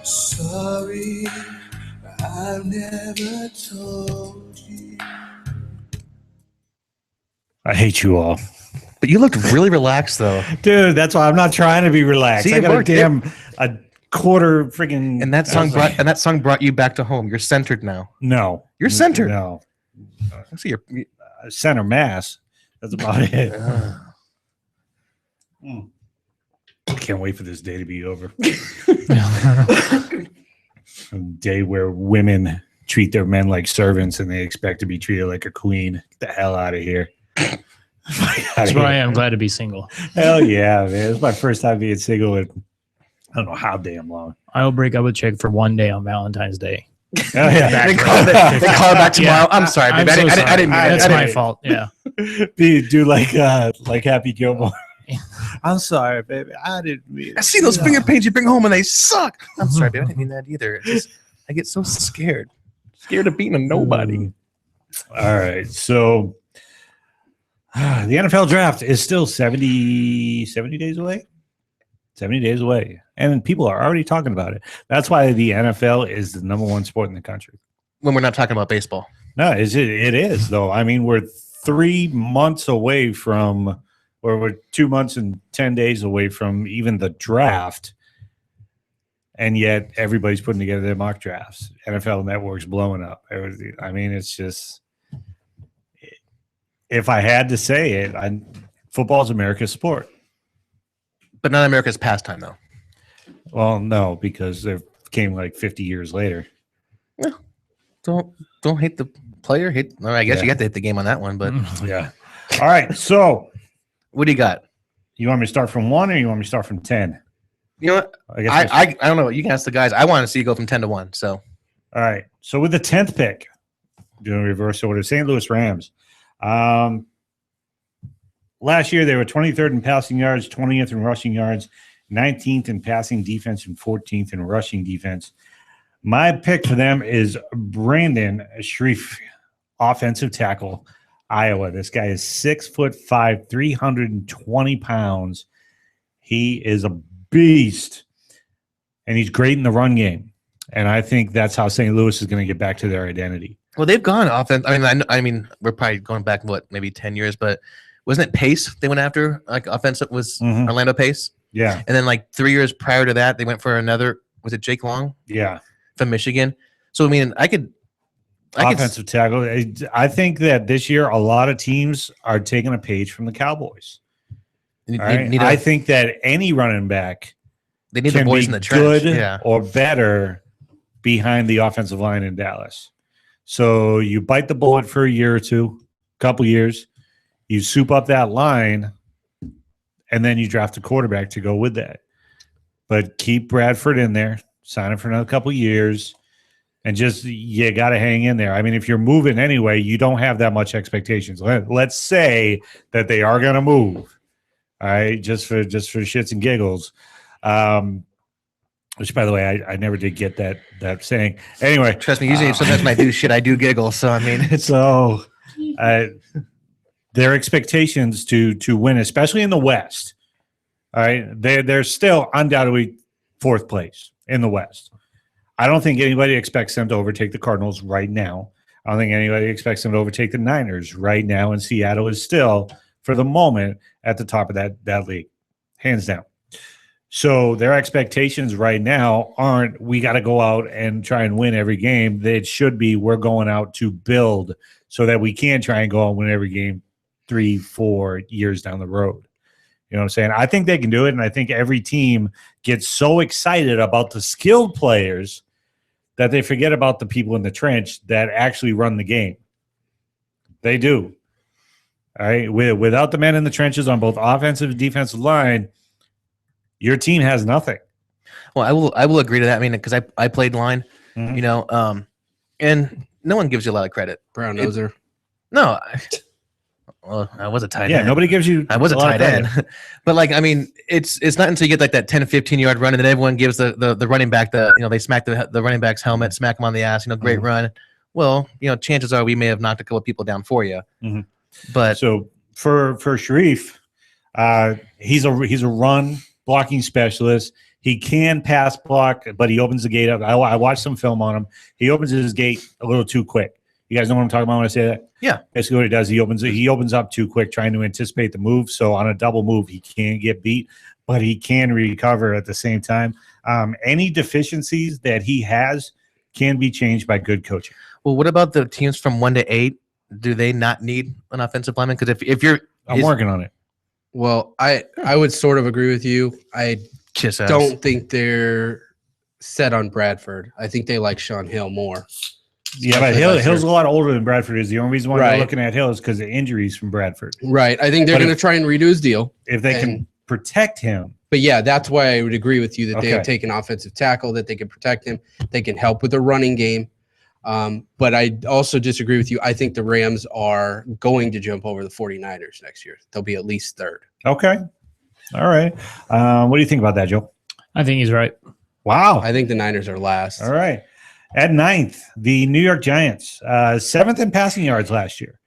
[SPEAKER 2] Sorry, I've never told you.
[SPEAKER 3] I hate you all.
[SPEAKER 4] But you looked really relaxed, though.
[SPEAKER 3] Dude, that's why I'm not trying to be relaxed.
[SPEAKER 4] See,
[SPEAKER 3] I
[SPEAKER 4] it
[SPEAKER 3] got
[SPEAKER 4] worked.
[SPEAKER 3] a quarter freaking.
[SPEAKER 4] And that song brought you back to home. You're centered now.
[SPEAKER 3] No.
[SPEAKER 4] You're centered.
[SPEAKER 3] No.
[SPEAKER 4] I see your
[SPEAKER 3] Center mass. That's about it. I can't wait for this day to be over. A day where women treat their men like servants and they expect to be treated like a queen. Get the hell out of here.
[SPEAKER 6] That's why I'm glad to be single.
[SPEAKER 3] Hell yeah, man! It's my first time being single in I don't know how damn long.
[SPEAKER 6] I will break up with chick for one day on Valentine's Day.
[SPEAKER 3] Oh, yeah.
[SPEAKER 4] They call it back tomorrow. I'm sorry, baby.
[SPEAKER 6] I'm so
[SPEAKER 4] I didn't mean it.
[SPEAKER 6] That's
[SPEAKER 4] I
[SPEAKER 6] my
[SPEAKER 4] didn't-
[SPEAKER 6] fault. Yeah.
[SPEAKER 3] Do like Happy Gilmore. I'm sorry, baby. I didn't mean
[SPEAKER 4] I see those finger paints you bring home and they suck. I'm sorry, baby. I didn't mean that either. It's just, I get so scared. Scared of being a nobody.
[SPEAKER 3] All right. So the NFL draft is still 70 days away. 70 days away. And people are already talking about it. That's why the NFL is the number one sport in the country.
[SPEAKER 4] When we're not talking about baseball.
[SPEAKER 3] No, it is, though. I mean, we're 3 months away from, or we're 2 months and 10 days away from even the draft. And yet everybody's putting together their mock drafts. NFL Network's blowing up. I mean, it's just, if I had to say it, football's America's sport.
[SPEAKER 4] But not America's pastime, though.
[SPEAKER 3] Well, no, because it came like 50 years later.
[SPEAKER 4] Don't hate the player. I guess you got to hit the game on that one, but
[SPEAKER 3] yeah. All right. So
[SPEAKER 4] what do you got?
[SPEAKER 3] You want me to start from 1 or you want me to start from 10?
[SPEAKER 4] You know what? I don't know. You can ask the guys. I want to see you go from 10 to 1. So
[SPEAKER 3] all right. So with the 10th pick, doing reverse order, St. Louis Rams. Last year they were 23rd in passing yards, 20th in rushing yards, 19th in passing defense, and 14th in rushing defense. My pick for them is Brandon Shreve, offensive tackle, Iowa. This guy is 6'5", 320 pounds. He is a beast, and he's great in the run game. And I think that's how St. Louis is going to get back to their identity.
[SPEAKER 4] well, they've gone offense. I mean, we're probably going back maybe 10 years, but wasn't it Pace they went after? Like offensive was Orlando Pace.
[SPEAKER 3] Yeah,
[SPEAKER 4] and then like 3 years prior to that, they went for another. Was it Jake Long?
[SPEAKER 3] Yeah,
[SPEAKER 4] from Michigan. So I mean, I could
[SPEAKER 3] offensive tackle. I think that this year a lot of teams are taking a page from the Cowboys. I think that any running back
[SPEAKER 4] they need the boys in the trench,
[SPEAKER 3] good or better behind the offensive line in Dallas. So you bite the bullet for a year or two, couple years, you soup up that line, and then you draft a quarterback to go with that. But keep Bradford in there, sign him for another couple years, and just you got to hang in there. I mean, if you're moving anyway, you don't have that much expectations. Let's say that they are going to move. All right, just for shits and giggles. Which, by the way, I never did get that saying. Anyway,
[SPEAKER 4] trust me. Usually, sometimes when I do shit, I do giggle. So I mean,
[SPEAKER 3] so their expectations to win, especially in the West. All right, they're still undoubtedly fourth place in the West. I don't think anybody expects them to overtake the Cardinals right now. I don't think anybody expects them to overtake the Niners right now. And Seattle is still, for the moment, at the top of that league, hands down. So their expectations right now aren't we got to go out and try and win every game. It should be we're going out to build so that we can try and go out and win every game 3-4 years down the road. You know what I'm saying? I think they can do it, and I think every team gets so excited about the skilled players that they forget about the people in the trench that actually run the game. They do. All right? Without the men in the trenches on both offensive and defensive line, your team has nothing.
[SPEAKER 4] Well, I will agree to that. I mean, because I played line, you know, and no one gives you a lot of credit.
[SPEAKER 5] Brown noser.
[SPEAKER 4] No, well, I was a tight end.
[SPEAKER 3] Yeah, nobody gives you.
[SPEAKER 4] I was a tight end, but like, I mean, it's not until you get like that 10 to 15 yard run, and then everyone gives the running back they smack the running back's helmet, smack him on the ass. Great run. Well, chances are we may have knocked a couple people down for you. But
[SPEAKER 3] so for Shreve, he's a run blocking specialist. He can pass block, but he opens the gate up. I watched some film on him. He opens his gate a little too quick. You guys know what I'm talking about when I say that?
[SPEAKER 4] Yeah.
[SPEAKER 3] Basically what he does, he opens up too quick, trying to anticipate the move. So on a double move, he can't get beat, but he can recover at the same time. Any deficiencies that he has can be changed by good coaching.
[SPEAKER 4] Well, what about the teams from 1 to 8? Do they not need an offensive lineman? Because if you're,
[SPEAKER 3] I'm working on it.
[SPEAKER 5] Well, I would sort of agree with you. I don't think they're set on Bradford. I think they like Sean Hill more.
[SPEAKER 3] Yeah, but
[SPEAKER 5] especially last
[SPEAKER 3] Hill's a
[SPEAKER 5] year.
[SPEAKER 3] lot older than Bradford is. The only reason why
[SPEAKER 5] Right.
[SPEAKER 3] we're looking at Hill is because of injuries from Bradford.
[SPEAKER 5] Right. I think they're
[SPEAKER 3] But
[SPEAKER 5] going to try and redo his deal.
[SPEAKER 3] If they can protect him,
[SPEAKER 5] But yeah, that's why I would agree with you that they have
[SPEAKER 3] Okay.
[SPEAKER 5] taken offensive tackle, that they can protect him, they can help with the running game. But I also disagree with you. I think the Rams are going to jump over the 49ers next year. They'll be at least third.
[SPEAKER 3] okay. All right. What do you think about that, Joe?
[SPEAKER 6] I think he's right.
[SPEAKER 3] Wow.
[SPEAKER 5] I think the Niners are last.
[SPEAKER 3] All right. At 9th, the New York Giants, 7th in passing yards last year.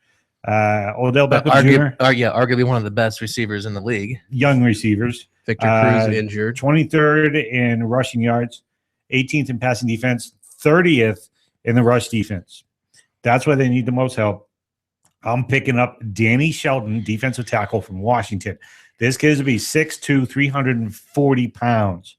[SPEAKER 3] Odell Beckham Jr.,
[SPEAKER 4] Arguably one of the best receivers in the league.
[SPEAKER 3] young receivers.
[SPEAKER 5] Victor Cruz injured.
[SPEAKER 3] 23rd in rushing yards, 18th in passing defense, 30th in the rush defense. That's where they need the most help. I'm picking up Danny Shelton, defensive tackle from Washington. This kid is to be 6'2", 340 pounds.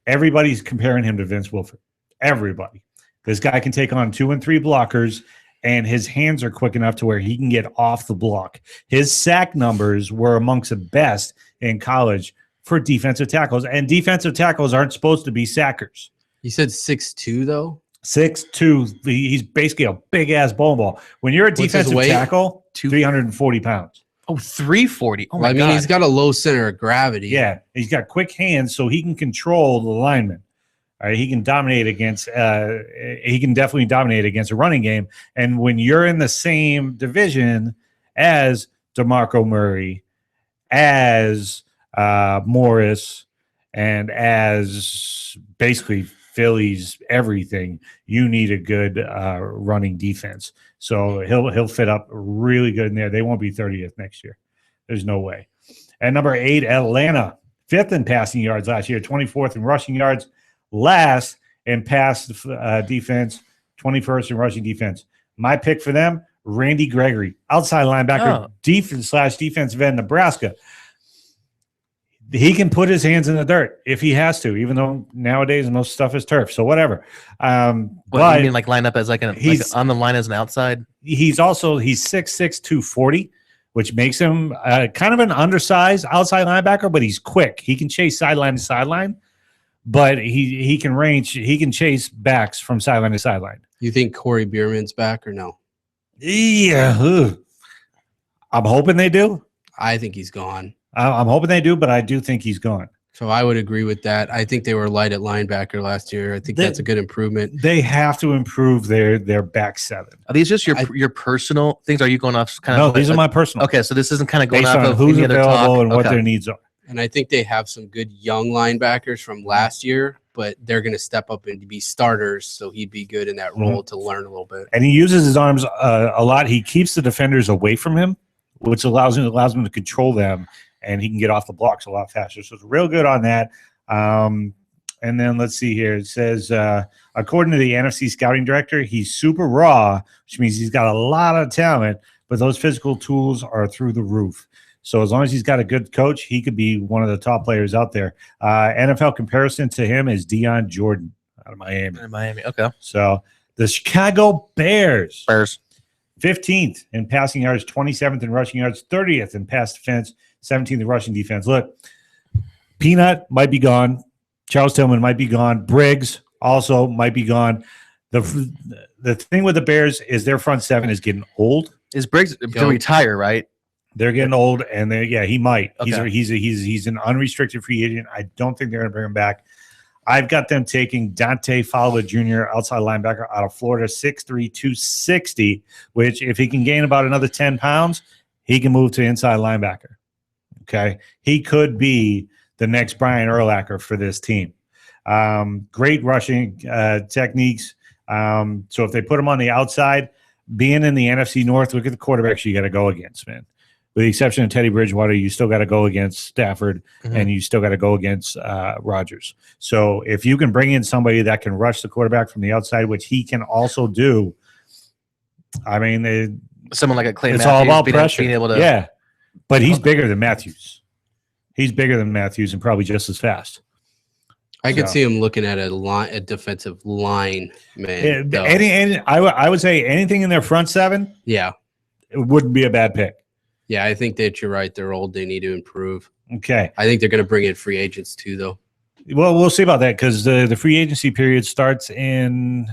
[SPEAKER 3] Everybody's comparing him to Vince Wilfork. Everybody. This guy can take on 2 and 3 blockers, and his hands are quick enough to where he can get off the block. His sack numbers were amongst the best in college for defensive tackles, and defensive tackles aren't supposed to be sackers.
[SPEAKER 5] You said 6'2", though?
[SPEAKER 3] 6'2", he's basically a big-ass bowling ball. When you're a
[SPEAKER 5] What's his
[SPEAKER 3] defensive
[SPEAKER 5] weight?
[SPEAKER 3] tackle, 340 pounds.
[SPEAKER 4] Oh, 340. Oh,
[SPEAKER 5] Well,
[SPEAKER 4] my
[SPEAKER 5] I mean,
[SPEAKER 4] God.
[SPEAKER 5] he's got a low center of gravity.
[SPEAKER 3] Yeah, he's got quick hands, so he can control the lineman. All right, he can dominate against. He can definitely dominate against a running game. And when you're in the same division as DeMarco Murray, as Morris, and as basically Philly's everything, you need a good running defense. So he'll fit up really good in there. They won't be 30th next year. There's no way. At number 8, Atlanta, 5th in passing yards last year, 24th in rushing yards, last in pass defense, 21st in rushing defense. My pick for them, Randy Gregory, outside linebacker, defensive end, Nebraska. He can put his hands in the dirt if he has to, even though nowadays most stuff is turf. So whatever.
[SPEAKER 4] What,
[SPEAKER 3] But
[SPEAKER 4] you mean like line up as like on the line as an outside?
[SPEAKER 3] he's 6'6", 240, which makes him kind of an undersized outside linebacker, but he's quick. He can chase sideline to sideline, but he can range. He can chase backs from sideline to sideline.
[SPEAKER 5] You think Corey Bierman's back or no?
[SPEAKER 3] Yeah, I'm hoping they do.
[SPEAKER 5] I think he's gone.
[SPEAKER 3] I'm hoping they do, but I do think he's gone.
[SPEAKER 5] So I would agree with that. I think they were light at linebacker last year. I think that's a good improvement.
[SPEAKER 3] They have to improve their back seven.
[SPEAKER 4] Are these just your personal things? Are you going off kind
[SPEAKER 3] No,
[SPEAKER 4] of?
[SPEAKER 3] these are my personal.
[SPEAKER 4] Okay, so this isn't kind of going
[SPEAKER 3] Based
[SPEAKER 4] off
[SPEAKER 3] on
[SPEAKER 4] of
[SPEAKER 3] who's
[SPEAKER 4] any other
[SPEAKER 3] available
[SPEAKER 4] talk?
[SPEAKER 3] and what
[SPEAKER 4] Okay.
[SPEAKER 3] their needs are.
[SPEAKER 5] And I think they have some good young linebackers from last year, but they're going to step up and be starters. So he'd be good in that role to learn a little bit.
[SPEAKER 3] And he uses his arms a lot. He keeps the defenders away from him, which allows him to control them, and he can get off the blocks a lot faster. So it's real good on that. And then let's see here. It says, according to the NFC scouting director, he's super raw, which means he's got a lot of talent, but those physical tools are through the roof. So as long as he's got a good coach, he could be one of the top players out there. NFL comparison to him is Deion Jordan out of Miami.
[SPEAKER 4] Okay.
[SPEAKER 3] So the Chicago Bears. 15th in passing yards, 27th in rushing yards, 30th in pass defense, 17th in rushing defense. Look, Peanut might be gone. Charles Tillman might be gone. Briggs also might be gone. The thing with the Bears is their front seven is getting old.
[SPEAKER 4] Is Briggs to retire, right?
[SPEAKER 3] They're getting old, and he might.
[SPEAKER 4] Okay.
[SPEAKER 3] He's an unrestricted free agent. I don't think they're going to bring him back. I've got them taking Dante Fowler Jr., outside linebacker out of Florida, 6'3", 260, which if he can gain about another 10 pounds, he can move to inside linebacker. Okay. He could be the next Brian Urlacher for this team. Great rushing techniques. So if they put him on the outside, being in the NFC North, look at the quarterbacks you got to go against, man. With the exception of Teddy Bridgewater, you still got to go against Stafford, and you still got to go against Rodgers. So if you can bring in somebody that can rush the quarterback from the outside, which he can also do, I mean,
[SPEAKER 4] someone like a Clay
[SPEAKER 3] it's
[SPEAKER 4] Matthews
[SPEAKER 3] all about
[SPEAKER 4] being
[SPEAKER 3] pressure.
[SPEAKER 4] able to,
[SPEAKER 3] Yeah, but he's bigger than Matthews. He's bigger than Matthews and probably just as fast.
[SPEAKER 5] I could
[SPEAKER 3] So-
[SPEAKER 5] see him looking at a defensive line, man. though.
[SPEAKER 3] I would say anything in their front seven,
[SPEAKER 5] Yeah.
[SPEAKER 3] it wouldn't be a bad pick.
[SPEAKER 5] Yeah, I think that you're right. They're old. They need to improve.
[SPEAKER 3] Okay.
[SPEAKER 5] I think they're going to bring in free agents too, though.
[SPEAKER 3] Well, we'll see about that because the free agency period starts in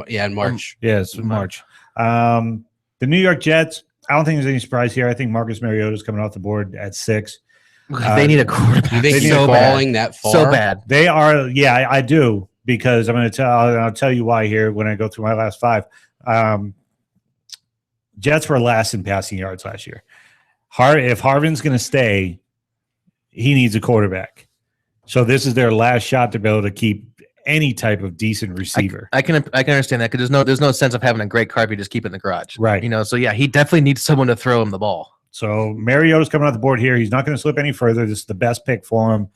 [SPEAKER 5] Yeah, in March.
[SPEAKER 3] Yes, March. The New York Jets. I don't think there's any surprise here. I think Marcus Mariota is coming off the board at 6.
[SPEAKER 4] They need a quarterback.
[SPEAKER 5] You think he's
[SPEAKER 4] so
[SPEAKER 5] falling
[SPEAKER 4] bad.
[SPEAKER 5] that far?
[SPEAKER 4] So bad.
[SPEAKER 3] They are. Yeah, I do, because I'm going to I'll tell you why here when I go through my last 5. Jets were last in passing yards last year. If Harvin's going to stay, he needs a quarterback. So this is their last shot to be able to keep any type of decent receiver.
[SPEAKER 4] I can understand that, because there's no sense of having a great car if you just keep it in the garage,
[SPEAKER 3] Right.
[SPEAKER 4] So yeah, he definitely needs someone to throw him the ball.
[SPEAKER 3] So Mariota's coming off the board here. He's not going to slip any further. This is the best pick for him.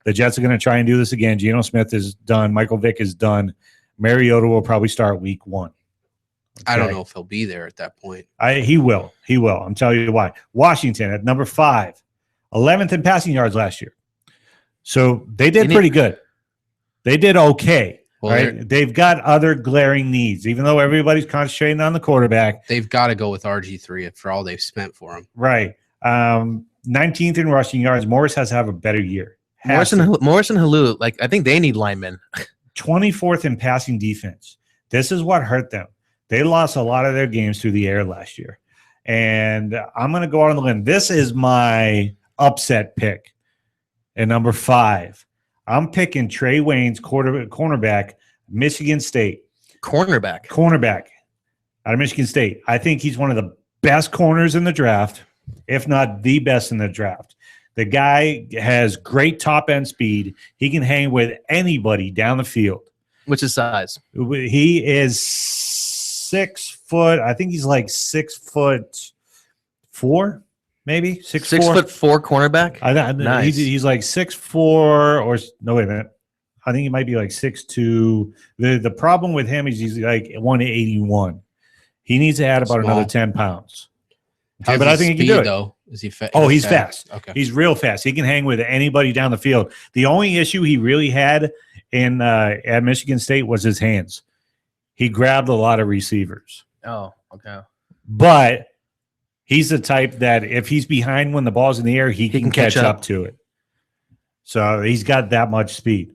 [SPEAKER 3] The Jets are going to try and do this again. Geno Smith is done. Michael Vick is done. Mariota will probably start week 1.
[SPEAKER 5] I don't know if he'll be there at that point.
[SPEAKER 3] He will. He will. I'm telling you why. Washington at number 5, 11th in passing yards last year. So they did pretty good. They did okay.
[SPEAKER 5] Well,
[SPEAKER 3] right? They've got other glaring needs, even though everybody's concentrating on the quarterback.
[SPEAKER 5] They've got to go with RG3 for all they've spent for him.
[SPEAKER 3] Right. 19th in rushing yards. Morris has to have a better year.
[SPEAKER 4] Morris and Halou, I think they need linemen.
[SPEAKER 3] 24th in passing defense. This is what hurt them. They lost a lot of their games through the air last year. And I'm going to go out on the limb. This is my upset pick. At number 5, I'm picking Trey Waynes, cornerback, Michigan State. Cornerback out of Michigan State. I think he's one of the best corners in the draft, if not the best in the draft. The guy has great top-end speed. He can hang with anybody down the field.
[SPEAKER 4] What's his size?
[SPEAKER 3] He is 6 foot. I think he's like 6'4", maybe 6'4".
[SPEAKER 4] 6'4" cornerback.
[SPEAKER 3] Nice. He's like 6'4", or no, wait a minute. I think he might be like 6'2". The problem with him is he's like 181. He needs to add about another 10 pounds.
[SPEAKER 5] But
[SPEAKER 3] I think he can do it.
[SPEAKER 5] Though? Is he fast?
[SPEAKER 3] Oh, he's fast.
[SPEAKER 5] Okay.
[SPEAKER 3] He's real fast. He can hang with anybody down the field. The only issue he really had at Michigan State was his hands. He grabbed a lot of receivers.
[SPEAKER 4] Oh, okay.
[SPEAKER 3] But he's the type that if he's behind when the ball's in the air, he can catch up to it. So he's got that much speed.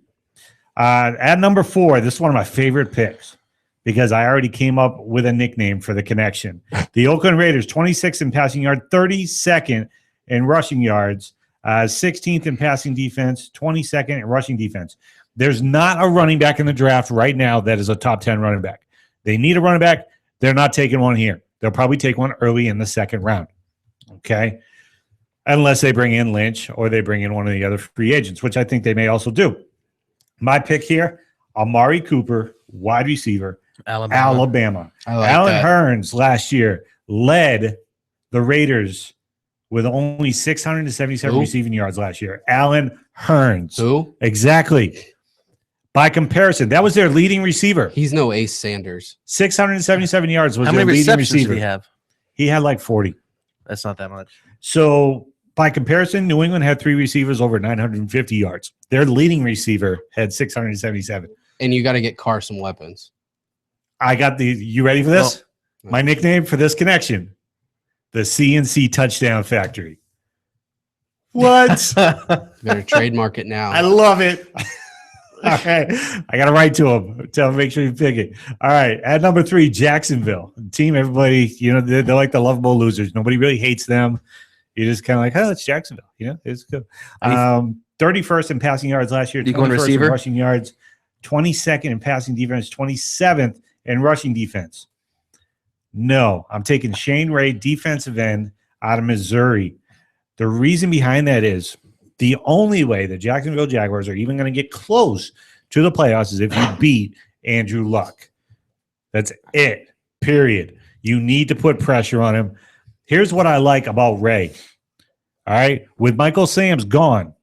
[SPEAKER 3] At number 4, this is one of my favorite picks because I already came up with a nickname for the connection. The Oakland Raiders, 26th in passing yard, 32nd in rushing yards, 16th in passing defense, 22nd in rushing defense. There's not a running back in the draft right now that is a top 10 running back. They need a running back. They're not taking one here. They'll probably take one early in the second round. Okay. Unless they bring in Lynch or they bring in one of the other free agents, which I think they may also do. My pick here, Amari Cooper, wide receiver, Alabama. Alan Hearns last year led the Raiders with only 677 receiving yards last year. Alan Hearns.
[SPEAKER 5] Who?
[SPEAKER 3] Exactly. By comparison, that was their leading receiver.
[SPEAKER 5] He's no Ace Sanders.
[SPEAKER 3] 677 yards was
[SPEAKER 4] How
[SPEAKER 3] their
[SPEAKER 4] many
[SPEAKER 3] leading
[SPEAKER 4] receptions
[SPEAKER 3] receiver.
[SPEAKER 4] did he have?
[SPEAKER 3] He had like 40.
[SPEAKER 4] That's not that much.
[SPEAKER 3] So by comparison, New England had 3 receivers over 950 yards. Their leading receiver had 677.
[SPEAKER 5] And you got to get Carr some weapons.
[SPEAKER 3] You ready for this?
[SPEAKER 5] No.
[SPEAKER 3] My nickname for this connection, the CNC Touchdown Factory. What?
[SPEAKER 5] Better trademark it now.
[SPEAKER 3] I love it. All right. I got to write to him. Tell him, make sure you pick it. All right. At number 3, Jacksonville. Team, everybody, they're like the lovable losers. Nobody really hates them. You're just kind of like, oh, it's Jacksonville. It's good. 31st in passing yards last year.
[SPEAKER 4] You going
[SPEAKER 3] 21st
[SPEAKER 4] receiver?
[SPEAKER 3] in rushing yards. 22nd in passing defense. 27th in rushing defense. No, I'm taking Shane Ray, defensive end out of Missouri. The reason behind that is the only way the Jacksonville Jaguars are even going to get close to the playoffs is if you beat Andrew Luck. That's it, period. You need to put pressure on him. Here's what I like about Ray. All right, with Michael Sams gone,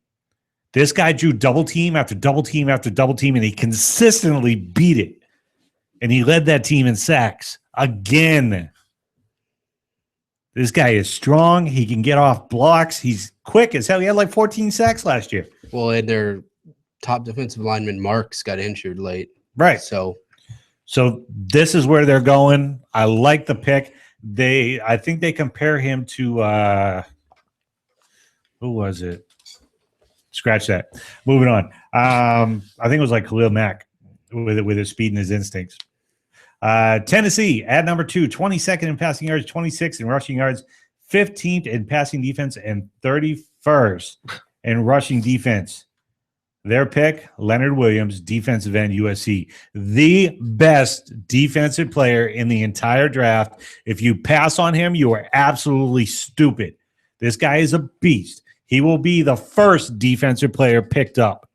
[SPEAKER 3] this guy drew double team after double team after double team, and he consistently beat it. And he led that team in sacks again. This guy is strong. He can get off blocks. He's quick as hell. He had like 14 sacks last year.
[SPEAKER 5] Well, and their top defensive lineman, Marks, got injured late.
[SPEAKER 3] Right.
[SPEAKER 5] So
[SPEAKER 3] this is where they're going. I like the pick. I think they compare him to who was it? Scratch that. Moving on. I think it was like Khalil Mack with his speed and his instincts. Tennessee at number 2, 22nd in passing yards, 26th in rushing yards, 15th in passing defense, and 31st in rushing defense. Their pick, Leonard Williams, defensive end, USC. The best defensive player in the entire draft. If you pass on him, you are absolutely stupid. This guy is a beast. He will be the first defensive player picked up.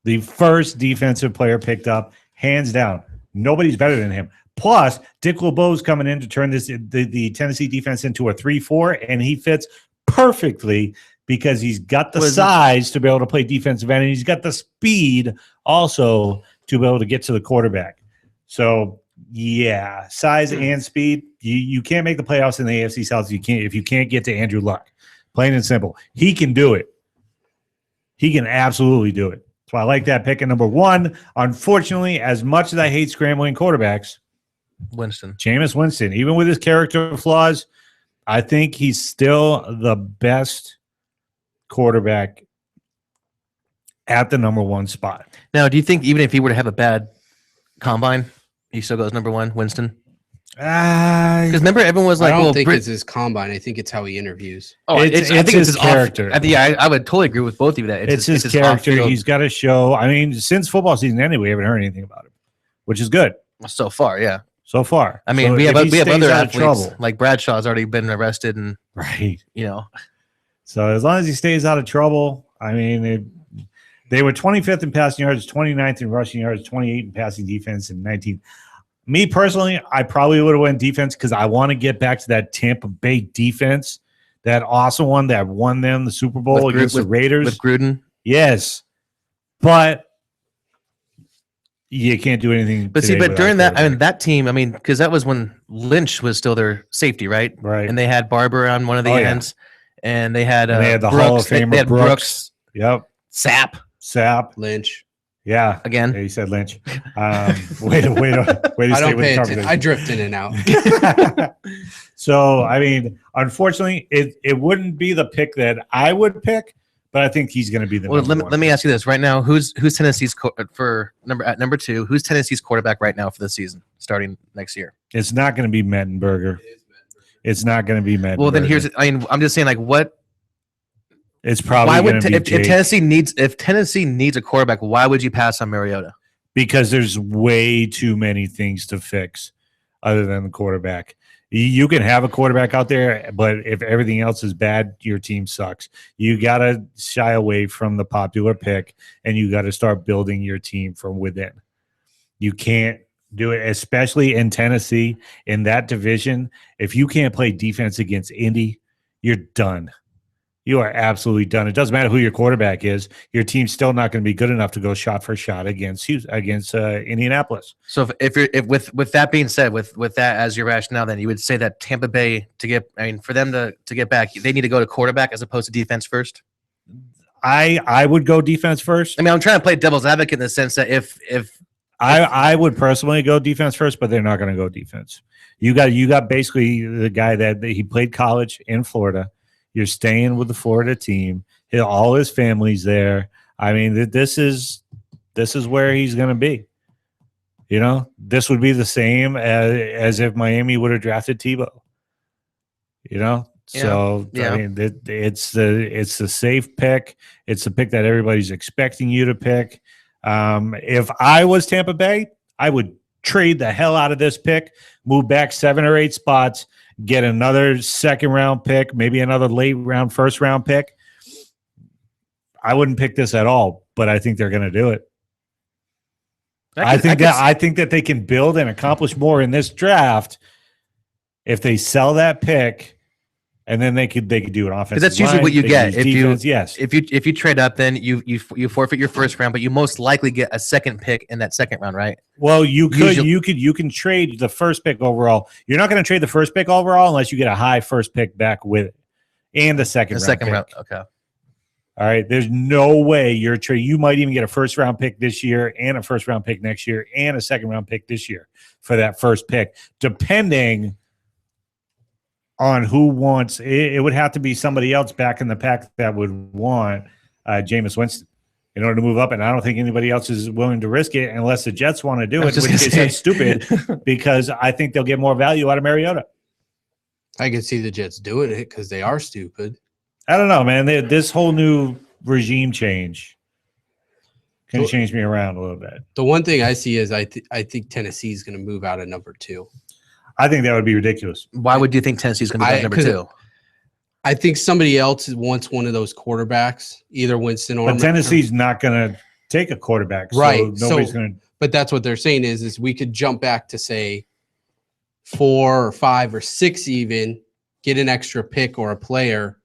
[SPEAKER 3] The first defensive player picked up, hands down. Nobody's better than him. Plus, Dick LeBeau's coming in to turn the Tennessee defense into a 3-4, and he fits perfectly because he's got the size to be able to play defensive end, and he's got the speed also to be able to get to the quarterback. So, yeah, size and speed. You can't make the playoffs in the AFC South if you can't get to Andrew Luck. Plain and simple. He can do it. He can absolutely do it. So I like that pick at number 1. Unfortunately, as much as I hate scrambling quarterbacks, Jameis Winston, even with his character flaws, I think he's still the best quarterback at the number 1 spot.
[SPEAKER 4] Now, do you think even if he were to have a bad combine, he still goes number 1, Winston? Because remember, everyone was like,
[SPEAKER 5] I don't think it's his combine. I think it's how he interviews.
[SPEAKER 4] Oh, I think it's his
[SPEAKER 3] character.
[SPEAKER 4] I would totally agree with both of you that
[SPEAKER 3] it's his character. He's got to show. I mean, since football season ended, we haven't heard anything about him, which is good.
[SPEAKER 4] So far, yeah.
[SPEAKER 3] So far.
[SPEAKER 4] I mean,
[SPEAKER 3] so
[SPEAKER 4] we have other athletes
[SPEAKER 3] trouble.
[SPEAKER 4] like Bradshaw's already been arrested, and
[SPEAKER 3] right.
[SPEAKER 4] So
[SPEAKER 3] as long as he stays out of trouble, I mean, they were 25th in passing yards, 29th in rushing yards, 28th in passing defense, and 19th. Me personally, I probably would have went defense because I want to get back to that Tampa Bay defense, that awesome one that won them the Super Bowl against the Raiders.
[SPEAKER 4] With Gruden?
[SPEAKER 3] Yes. But you can't do anything.
[SPEAKER 4] But see, but during that, I mean, that team, I mean, because that was when Lynch was still their safety, right?
[SPEAKER 3] Right.
[SPEAKER 4] And they had Barber on one of the ends, and they had
[SPEAKER 3] the
[SPEAKER 4] Brooks,
[SPEAKER 3] Hall of Famer
[SPEAKER 4] they had
[SPEAKER 3] Brooks. Yep.
[SPEAKER 4] Sapp.
[SPEAKER 5] Lynch.
[SPEAKER 3] Yeah.
[SPEAKER 4] Again.
[SPEAKER 3] Yeah, you said Lynch. Way to
[SPEAKER 5] I don't pay attention. I drift in and out.
[SPEAKER 3] So, I mean, unfortunately, it wouldn't be the pick that I would pick, but I think he's going to be the number 1.
[SPEAKER 4] Let me ask you this right now: Who's Tennessee's at number 2? Who's Tennessee's quarterback right now for the season, starting next year?
[SPEAKER 3] It's not going to be Mettenberger. It's not going to be Mettenberger.
[SPEAKER 4] Well, then I'm just saying, like, what?
[SPEAKER 3] It's probably going to be
[SPEAKER 4] if Tennessee needs a quarterback, why would you pass on Mariota?
[SPEAKER 3] Because there's way too many things to fix other than the quarterback. You can have a quarterback out there, but if everything else is bad, your team sucks. You got to shy away from the popular pick, and you got to start building your team from within. You can't do it, especially in Tennessee, in that division. If you can't play defense against Indy, you're done. You are absolutely done. It doesn't matter who your quarterback is. Your team's still not going to be good enough to go shot for shot against Indianapolis.
[SPEAKER 4] So if with that being said, with that as your rationale, then you would say that Tampa Bay for them to get back, they need to go to quarterback as opposed to defense first.
[SPEAKER 3] I would go defense first.
[SPEAKER 4] I mean, I'm trying to play devil's advocate in the sense that if
[SPEAKER 3] I would personally go defense first, but they're not going to go defense. You got basically the guy that he played college in Florida. You're staying with the Florida team. All his family's there. I mean, this is where he's going to be. This would be the same as if Miami would have drafted Tebow. So
[SPEAKER 4] yeah.
[SPEAKER 3] I mean, it's the safe pick. It's the pick that everybody's expecting you to pick. If I was Tampa Bay, I would trade the hell out of this pick, move back 7 or 8 spots, get another second-round pick, maybe another late-round, first-round pick. I wouldn't pick this at all, but I think they're going to do it. I think that they can build and accomplish more in this draft if they sell that pick, and then they could do an offensive.
[SPEAKER 4] Because that's usually what you get if you trade up. Then you forfeit your first round, but you most likely get a second pick in that second round, right?
[SPEAKER 3] Well, you can trade the first pick overall. You're not going to trade the first pick overall unless you get a high first pick back with it, and the second round.
[SPEAKER 4] Okay.
[SPEAKER 3] All right. There's no way you're trading. You might even get a first round pick this year, and a first round pick next year, and a second round pick this year for that first pick, depending on who wants it. Would have to be somebody else back in the pack that would want Jameis Winston. in order to move up, and I don't think anybody else is willing to risk it unless the Jets want to do
[SPEAKER 4] I
[SPEAKER 3] it,
[SPEAKER 4] was
[SPEAKER 3] which
[SPEAKER 4] just
[SPEAKER 3] is
[SPEAKER 4] gonna
[SPEAKER 3] that's stupid because I think they'll get more value out of Mariota.
[SPEAKER 5] I can see the Jets doing it because they are stupid.
[SPEAKER 3] I don't know, man. This whole new regime change can change me around a little bit.
[SPEAKER 5] The one thing I see is I think Tennessee is going to move out of number 2.
[SPEAKER 3] I think that would be ridiculous.
[SPEAKER 4] Why would you think Tennessee's going to be number 2?
[SPEAKER 5] I think somebody else wants one of those quarterbacks, either Winston or.
[SPEAKER 3] But Tennessee's not going to take a quarterback,
[SPEAKER 5] right?
[SPEAKER 3] So nobody's going to.
[SPEAKER 5] But that's what they're saying is we could jump back to say 4 or 5 or 6 even, get an extra pick or a player,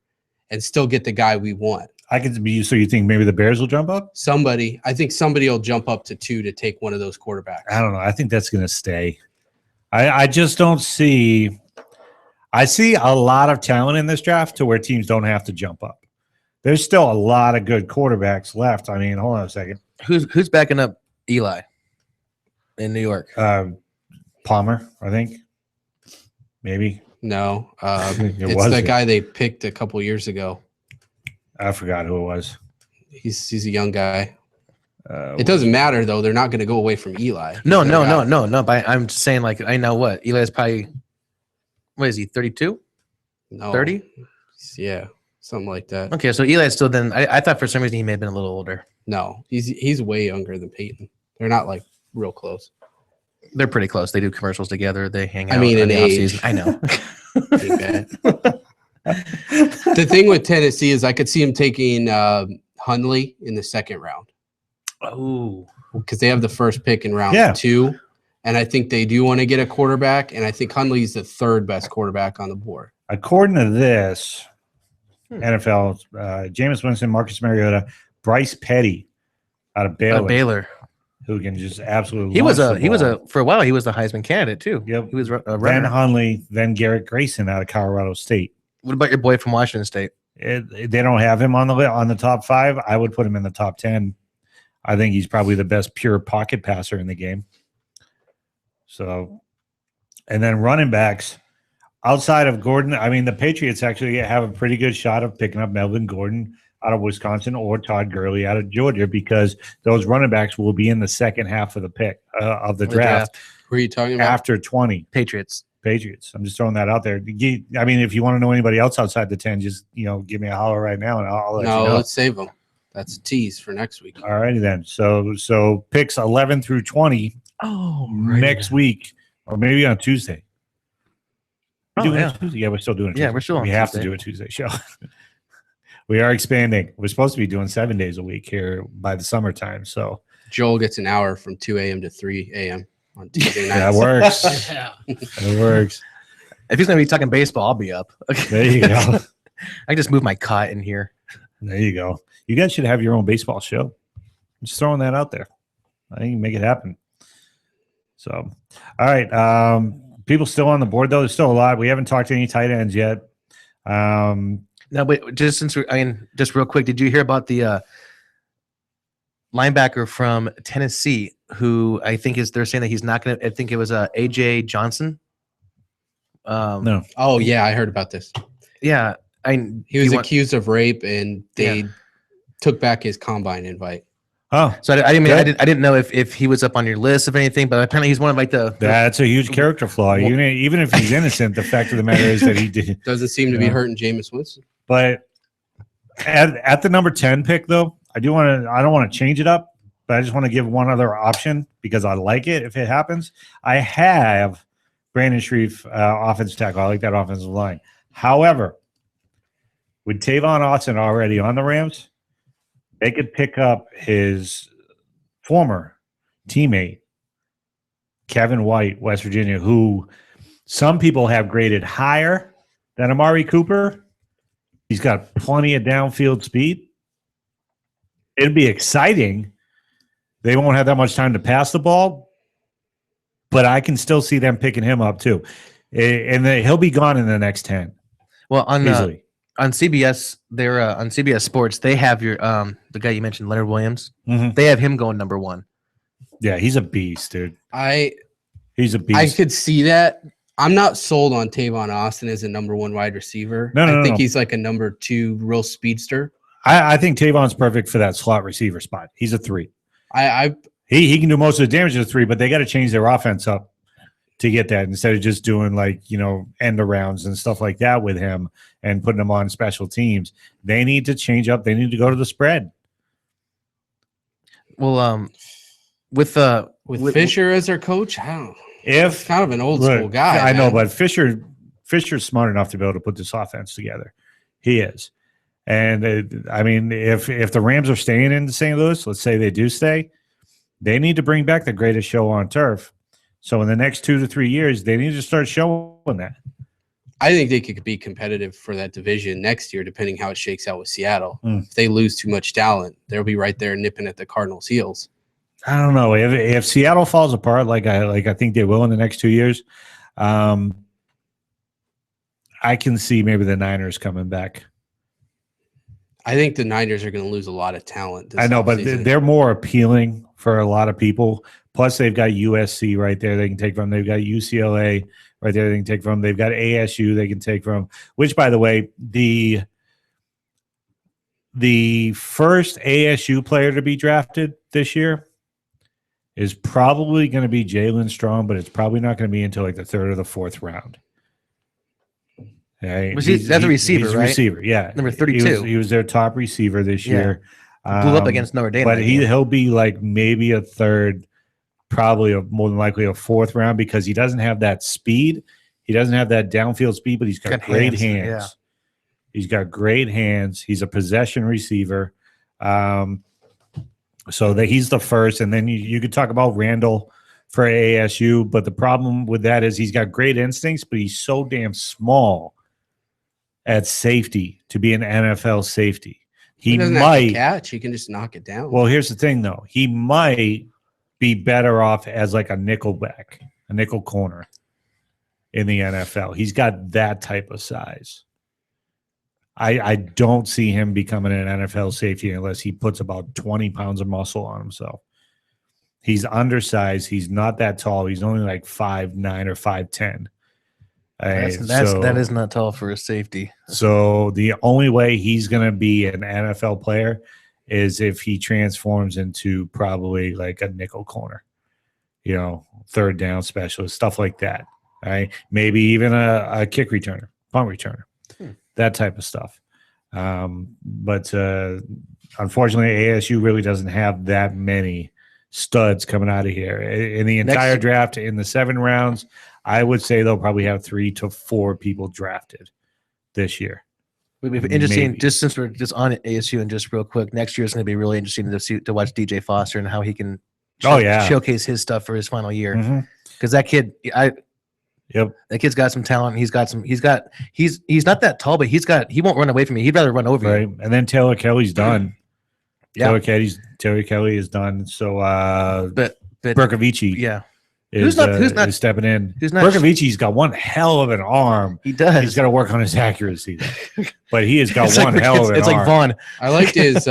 [SPEAKER 5] and still get the guy we want.
[SPEAKER 3] I could be. So you think maybe the Bears will jump up?
[SPEAKER 5] I think somebody will jump up to 2 to take one of those quarterbacks.
[SPEAKER 3] I don't know. I think that's going to stay. I just don't see. I see a lot of talent in this draft to where teams don't have to jump up. There's still a lot of good quarterbacks left. I mean, hold on a second.
[SPEAKER 4] Who's backing up Eli in New York?
[SPEAKER 3] Palmer, I think. Maybe.
[SPEAKER 5] No, it's
[SPEAKER 3] was
[SPEAKER 5] that guy they picked a couple years ago.
[SPEAKER 3] I forgot who it was.
[SPEAKER 5] He's a young guy. It doesn't matter though. They're not going to go away from Eli.
[SPEAKER 4] No. But I'm just saying, like, I know what Eli's probably. What is he? 32?
[SPEAKER 5] No,
[SPEAKER 4] 30?
[SPEAKER 5] Yeah, something like that.
[SPEAKER 4] Okay, so Eli's still then. I thought for some reason he may have been a little older.
[SPEAKER 5] No, he's way younger than Peyton. They're not like real close.
[SPEAKER 4] They're pretty close. They do commercials together. They hang out.
[SPEAKER 5] I mean, in
[SPEAKER 4] the
[SPEAKER 5] age.
[SPEAKER 4] offseason. I know.
[SPEAKER 5] The thing with Tennessee is I could see him taking Hundley in the second round.
[SPEAKER 4] Oh,
[SPEAKER 5] because they have the first pick in round 2. And I think they do want to get a quarterback. And I think Hundley's the 3rd best quarterback on the board.
[SPEAKER 3] According to this, NFL, Jameis Winston, Marcus Mariota, Bryce Petty out of Baylor. Who can just absolutely
[SPEAKER 4] he was for a while he was the Heisman candidate too.
[SPEAKER 3] Yep.
[SPEAKER 4] He was a
[SPEAKER 3] then
[SPEAKER 4] runner.
[SPEAKER 3] Hundley, then Garrett Grayson out of Colorado State.
[SPEAKER 4] What about your boy from Washington State?
[SPEAKER 3] They don't have him on the top 5. I would put him in the top 10. I think he's probably the best pure pocket passer in the game. So, and then running backs outside of Gordon, I mean, the Patriots actually have a pretty good shot of picking up Melvin Gordon out of Wisconsin or Todd Gurley out of Georgia because those running backs will be in the second half of the pick of the draft.
[SPEAKER 5] Who are you talking about?
[SPEAKER 3] After 20.
[SPEAKER 4] Patriots.
[SPEAKER 3] I'm just throwing that out there. I mean, if you want to know anybody else outside the 10, just give me a holler right now, and I'll let you know.
[SPEAKER 5] Let's save them. That's a tease for next week.
[SPEAKER 3] All righty then. So picks 11 through 20. Next week, or maybe on Tuesday. Tuesday? Yeah, we're still doing it.
[SPEAKER 4] Yeah, we're still on
[SPEAKER 3] We have to
[SPEAKER 4] Tuesday.
[SPEAKER 3] do a Tuesday show. We are expanding. We're supposed to be doing 7 days a week here by the summertime. So
[SPEAKER 5] Joel gets an hour from 2 a.m. to 3 a.m. on Tuesday nights.
[SPEAKER 3] that works.
[SPEAKER 6] Yeah.
[SPEAKER 3] It works.
[SPEAKER 4] If he's gonna be talking baseball, I'll be up. Okay.
[SPEAKER 3] There you go.
[SPEAKER 4] I can just move my cot in here.
[SPEAKER 3] There you go. You guys should have your own baseball show. I'm just throwing that out there. I think you can make it happen. So, all right. People still on the board, though. There's still a lot. We haven't talked to any tight ends yet.
[SPEAKER 4] No, but just just real quick, did you hear about the linebacker from Tennessee who I think they're saying that he's not going to, I think it was AJ Johnson.
[SPEAKER 3] No.
[SPEAKER 5] Oh, yeah, I heard about this.
[SPEAKER 4] Yeah.
[SPEAKER 5] He was accused of rape, and they took back his combine invite.
[SPEAKER 3] Oh,
[SPEAKER 4] so I didn't know if he was up on your list of anything, but apparently he's one of like
[SPEAKER 3] that's a huge character flaw. Even if he's innocent, the fact of the matter is that he did.
[SPEAKER 5] Doesn't seem to be hurting Jameis Winston.
[SPEAKER 3] But at the number 10 pick, though, I don't want to change it up, but I just want to give one other option because I like it if it happens. I have Brandon Shreve, offensive tackle. I like that offensive line. However, with Tavon Austin already on the Rams, they could pick up his former teammate, Kevin White, West Virginia, who some people have graded higher than Amari Cooper. He's got plenty of downfield speed. It'd be exciting. They won't have that much time to pass the ball, but I can still see them picking him up too. And he'll be gone in the next 10.
[SPEAKER 4] Well,
[SPEAKER 3] easily.
[SPEAKER 4] On CBS, they're on CBS Sports. They have your the guy you mentioned, Leonard Williams.
[SPEAKER 3] Mm-hmm.
[SPEAKER 4] They have him going number 1.
[SPEAKER 3] Yeah, he's a beast, dude. He's a beast.
[SPEAKER 5] I could see that. I'm not sold on Tavon Austin as a number 1 wide receiver. I think he's like a number 2 real speedster.
[SPEAKER 3] I think Tavon's perfect for that slot receiver spot. He's a 3.
[SPEAKER 5] I
[SPEAKER 3] He can do most of the damage as a 3, but they got to change their offense up to get that instead of just doing end arounds and stuff like that with him and putting him on special teams. They need to change up. They need to go to the spread.
[SPEAKER 4] Well, with
[SPEAKER 5] Fisher as their coach, I don't know.
[SPEAKER 3] If
[SPEAKER 5] kind of an old school guy.
[SPEAKER 3] I know,
[SPEAKER 5] man.
[SPEAKER 3] but Fisher's smart enough to be able to put this offense together. He is. And if the Rams are staying in St. Louis, let's say they do stay, they need to bring back the greatest show on turf. So in the next 2 to 3 years, they need to start showing that.
[SPEAKER 5] I think they could be competitive for that division next year, depending how it shakes out with Seattle. If they lose too much talent, they'll be right there nipping at the Cardinals' heels.
[SPEAKER 3] I don't know if Seattle falls apart like I think they will in the next 2 years. I can see maybe the Niners coming back.
[SPEAKER 5] I think the Niners are going to lose a lot of talent.
[SPEAKER 3] I know, but they're more appealing for a lot of people. Plus, they've got USC right there they can take from. They've got UCLA right there they can take from. They've got ASU they can take from. Which, by the way, the first ASU player to be drafted this year is probably going to be Jalen Strong, but it's probably not going to be until like the 3rd or the 4th round. Right?
[SPEAKER 4] That's a receiver,
[SPEAKER 3] he's a
[SPEAKER 4] right?
[SPEAKER 3] receiver, yeah.
[SPEAKER 4] Number 32.
[SPEAKER 3] He was their top receiver this year.
[SPEAKER 4] Blew up against Notre Dame.
[SPEAKER 3] But he'll be like maybe a 3rd, probably more than likely a 4th round because he doesn't have that speed. He doesn't have that downfield speed, but he's got great hands.
[SPEAKER 4] Yeah.
[SPEAKER 3] He's got great hands. He's a possession receiver. So that he's the first. And then you could talk about Randall for ASU, but the problem with that is he's got great instincts, but he's so damn small at safety to be an NFL safety. He
[SPEAKER 5] doesn't have
[SPEAKER 3] might
[SPEAKER 5] to catch. He can just knock it down.
[SPEAKER 3] Well, here's the thing, though. He might be better off as like a nickel back, a nickel corner in the NFL. He's got that type of size. I don't see him becoming an NFL safety unless he puts about 20 pounds of muscle on himself. He's undersized. He's not that tall. He's only like 5'9" or 5'10".
[SPEAKER 4] That is not tall for a safety.
[SPEAKER 3] So the only way he's going to be an NFL player is if he transforms into probably like a nickel corner, 3rd down specialist, stuff like that. Right? Maybe even a kick returner, punt returner, that type of stuff. But unfortunately, ASU really doesn't have that many studs coming out of here. In the entire draft, in the 7 rounds, I would say they'll probably have 3 to 4 people drafted this year.
[SPEAKER 4] It'd be interesting, just since we're just on ASU and just real quick, next year is going to be really interesting to watch DJ Foster and how he can showcase his stuff for his final year. Because that kid, that kid's got some talent. He's not that tall, but he won't run away from me. He'd rather run over you.
[SPEAKER 3] And then Taylor Kelly's done. Taylor Kelly is done. So
[SPEAKER 4] but
[SPEAKER 3] Bercovici, is stepping in. Bercovici's got one hell of an arm.
[SPEAKER 4] He does.
[SPEAKER 3] He's got to work on his accuracy, but he has got one hell of an arm.
[SPEAKER 4] It's like Vaughn.
[SPEAKER 5] I liked his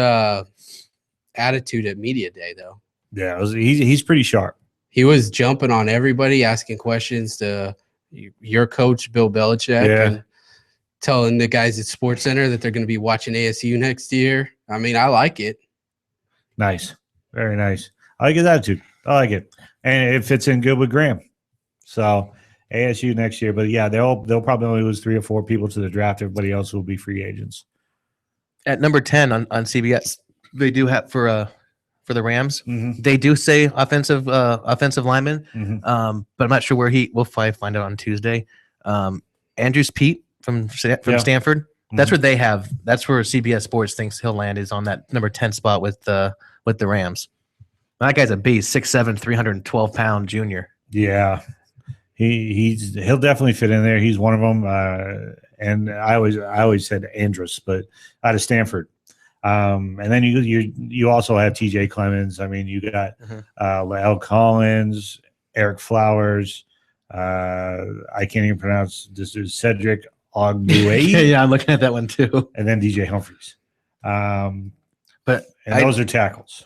[SPEAKER 5] attitude at media day, though.
[SPEAKER 3] Yeah, he's pretty sharp.
[SPEAKER 5] He was jumping on everybody, asking questions to your coach, Bill Belichick, and telling the guys at SportsCenter that they're going to be watching ASU next year. I mean, I like it.
[SPEAKER 3] Nice. Very nice. I like his attitude. I like it. And it fits in good with Graham. So ASU next year. But, yeah, they'll probably only lose 3 or 4 people to the draft. Everybody else will be free agents.
[SPEAKER 4] At number 10 on CBS, they do have for the Rams, they do say offensive lineman, but I'm not sure where we'll find out on Tuesday. Andrews Pete from Stanford. That's where they have. That's where CBS Sports thinks he'll land, is on that number 10 spot with the Rams. That guy's a beast, 6'7", 312-pound junior.
[SPEAKER 3] Yeah, he'll definitely fit in there. He's one of them. And I always said Andrus, but out of Stanford. And then you also have TJ Clemens. I mean, you got Lael Collins, Eric Flowers. I can't even pronounce this. Is Cedric Ogbuehi.
[SPEAKER 4] Yeah, I'm looking at that one too.
[SPEAKER 3] And then DJ Humphries. Those are tackles.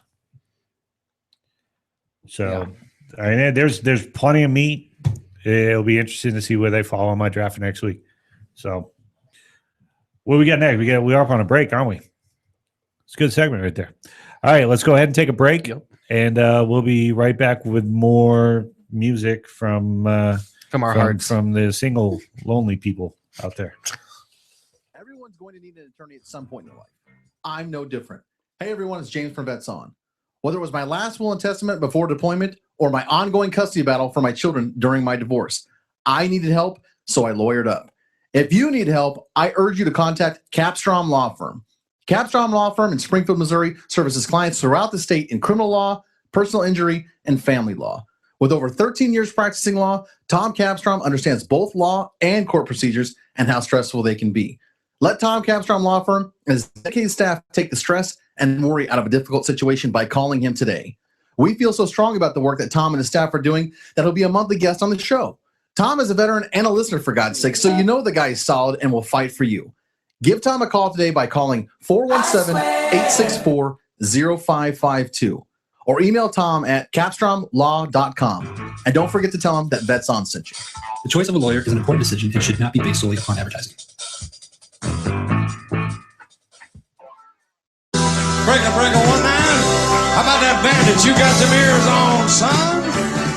[SPEAKER 3] So I mean, there's plenty of meat. It'll be interesting to see where they fall on my draft next week. So what we got next? We're up on a break, aren't we? It's a good segment right there. All right, let's go ahead and take a break, and we'll be right back with more music from
[SPEAKER 4] our hearts,
[SPEAKER 3] from the single lonely people out there.
[SPEAKER 9] Everyone's going to need an attorney at some point in their life. I'm no different. Hey everyone, it's James from Vets On. Whether it was my last will and testament before deployment or my ongoing custody battle for my children during my divorce, I needed help, so I lawyered up. If you need help, I urge you to contact Capstrom Law Firm. Capstrom Law Firm in Springfield, Missouri services clients throughout the state in criminal law, personal injury, and family law. With over 13 years practicing law, Tom Capstrom understands both law and court procedures and how stressful they can be. Let Tom Capstrom Law Firm and his dedicated staff take the stress and worry out of a difficult situation by calling him today. We feel so strong about the work that Tom and his staff are doing that he'll be a monthly guest on the show. Tom is a veteran and a listener, for God's sake, so you know the guy is solid and will fight for you. Give Tom a call today by calling 417-864-0552 or email Tom at capstromlaw.com. And don't forget to tell him that Vets On sent you.
[SPEAKER 10] The choice of a lawyer is an important decision and should not be based solely upon advertising.
[SPEAKER 7] Break a 19. How about that bandit? You got some ears on, son?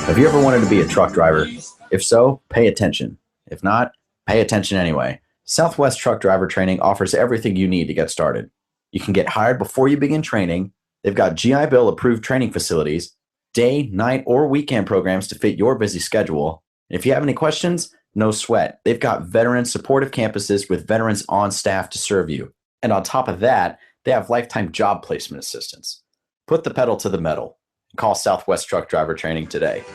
[SPEAKER 8] Have you ever wanted to be a truck driver? If so, pay attention. If not, pay attention anyway. Southwest Truck Driver Training offers everything you need to get started. You can get hired before you begin training. They've got GI Bill approved training facilities, day, night, or weekend programs to fit your busy schedule. And if you have any questions, no sweat. They've got veteran supportive campuses with veterans on staff to serve you. And on top of that, they have lifetime job placement assistance. Put the pedal to the metal. Call Southwest Truck Driver Training today.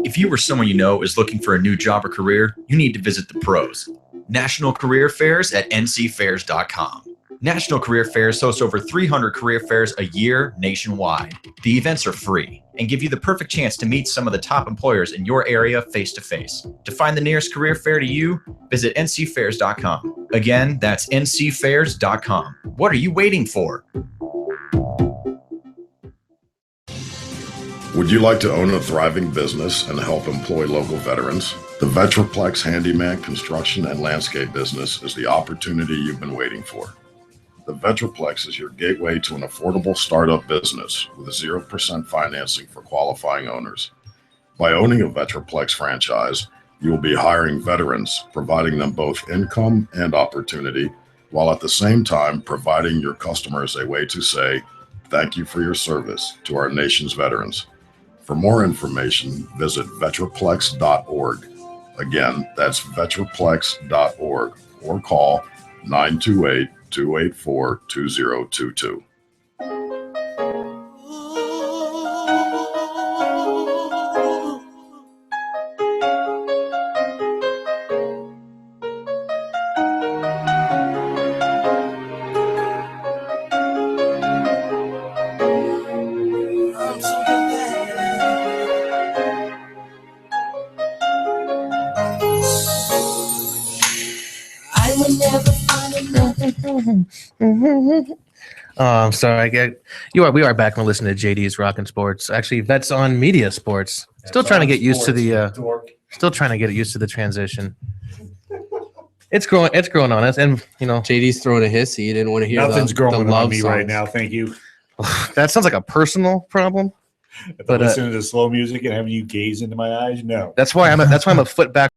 [SPEAKER 11] If you or someone you know is looking for a new job or career, you need to visit the pros. National Career Fairs at ncfairs.com. National Career Fairs hosts over 300 career fairs a year nationwide. The events are free and give you the perfect chance to meet some of the top employers in your area face-to-face. To find the nearest career fair to you, visit ncfairs.com. Again, that's ncfairs.com. What are you waiting for?
[SPEAKER 1] Would you like to own a thriving business and help employ local veterans? The Vetraplex Handyman Construction and Landscape business is the opportunity you've been waiting for. The Vetraplex is your gateway to an affordable startup business with 0% financing for qualifying owners. By owning a Vetraplex franchise, you will be hiring veterans, providing them both income and opportunity, while at the same time providing your customers a way to say, thank you for your service to our nation's veterans. For more information, visit vetraplex.org. Again, that's vetraplex.org or call 928-284-2022.
[SPEAKER 4] I'm sorry. We are back and listening to JD's Rockin' Sports. Actually, Vets On Media Sports. Still trying to get used to the transition. It's growing on us, and
[SPEAKER 5] JD's throwing a hissy. You didn't want to hear
[SPEAKER 3] Nothing's
[SPEAKER 5] the
[SPEAKER 3] growing
[SPEAKER 5] love
[SPEAKER 3] on me
[SPEAKER 5] songs.
[SPEAKER 3] right now. Thank you.
[SPEAKER 4] That sounds like a personal problem.
[SPEAKER 3] But listening to slow music and having you gaze into my eyes, no.
[SPEAKER 4] That's why I'm a foot back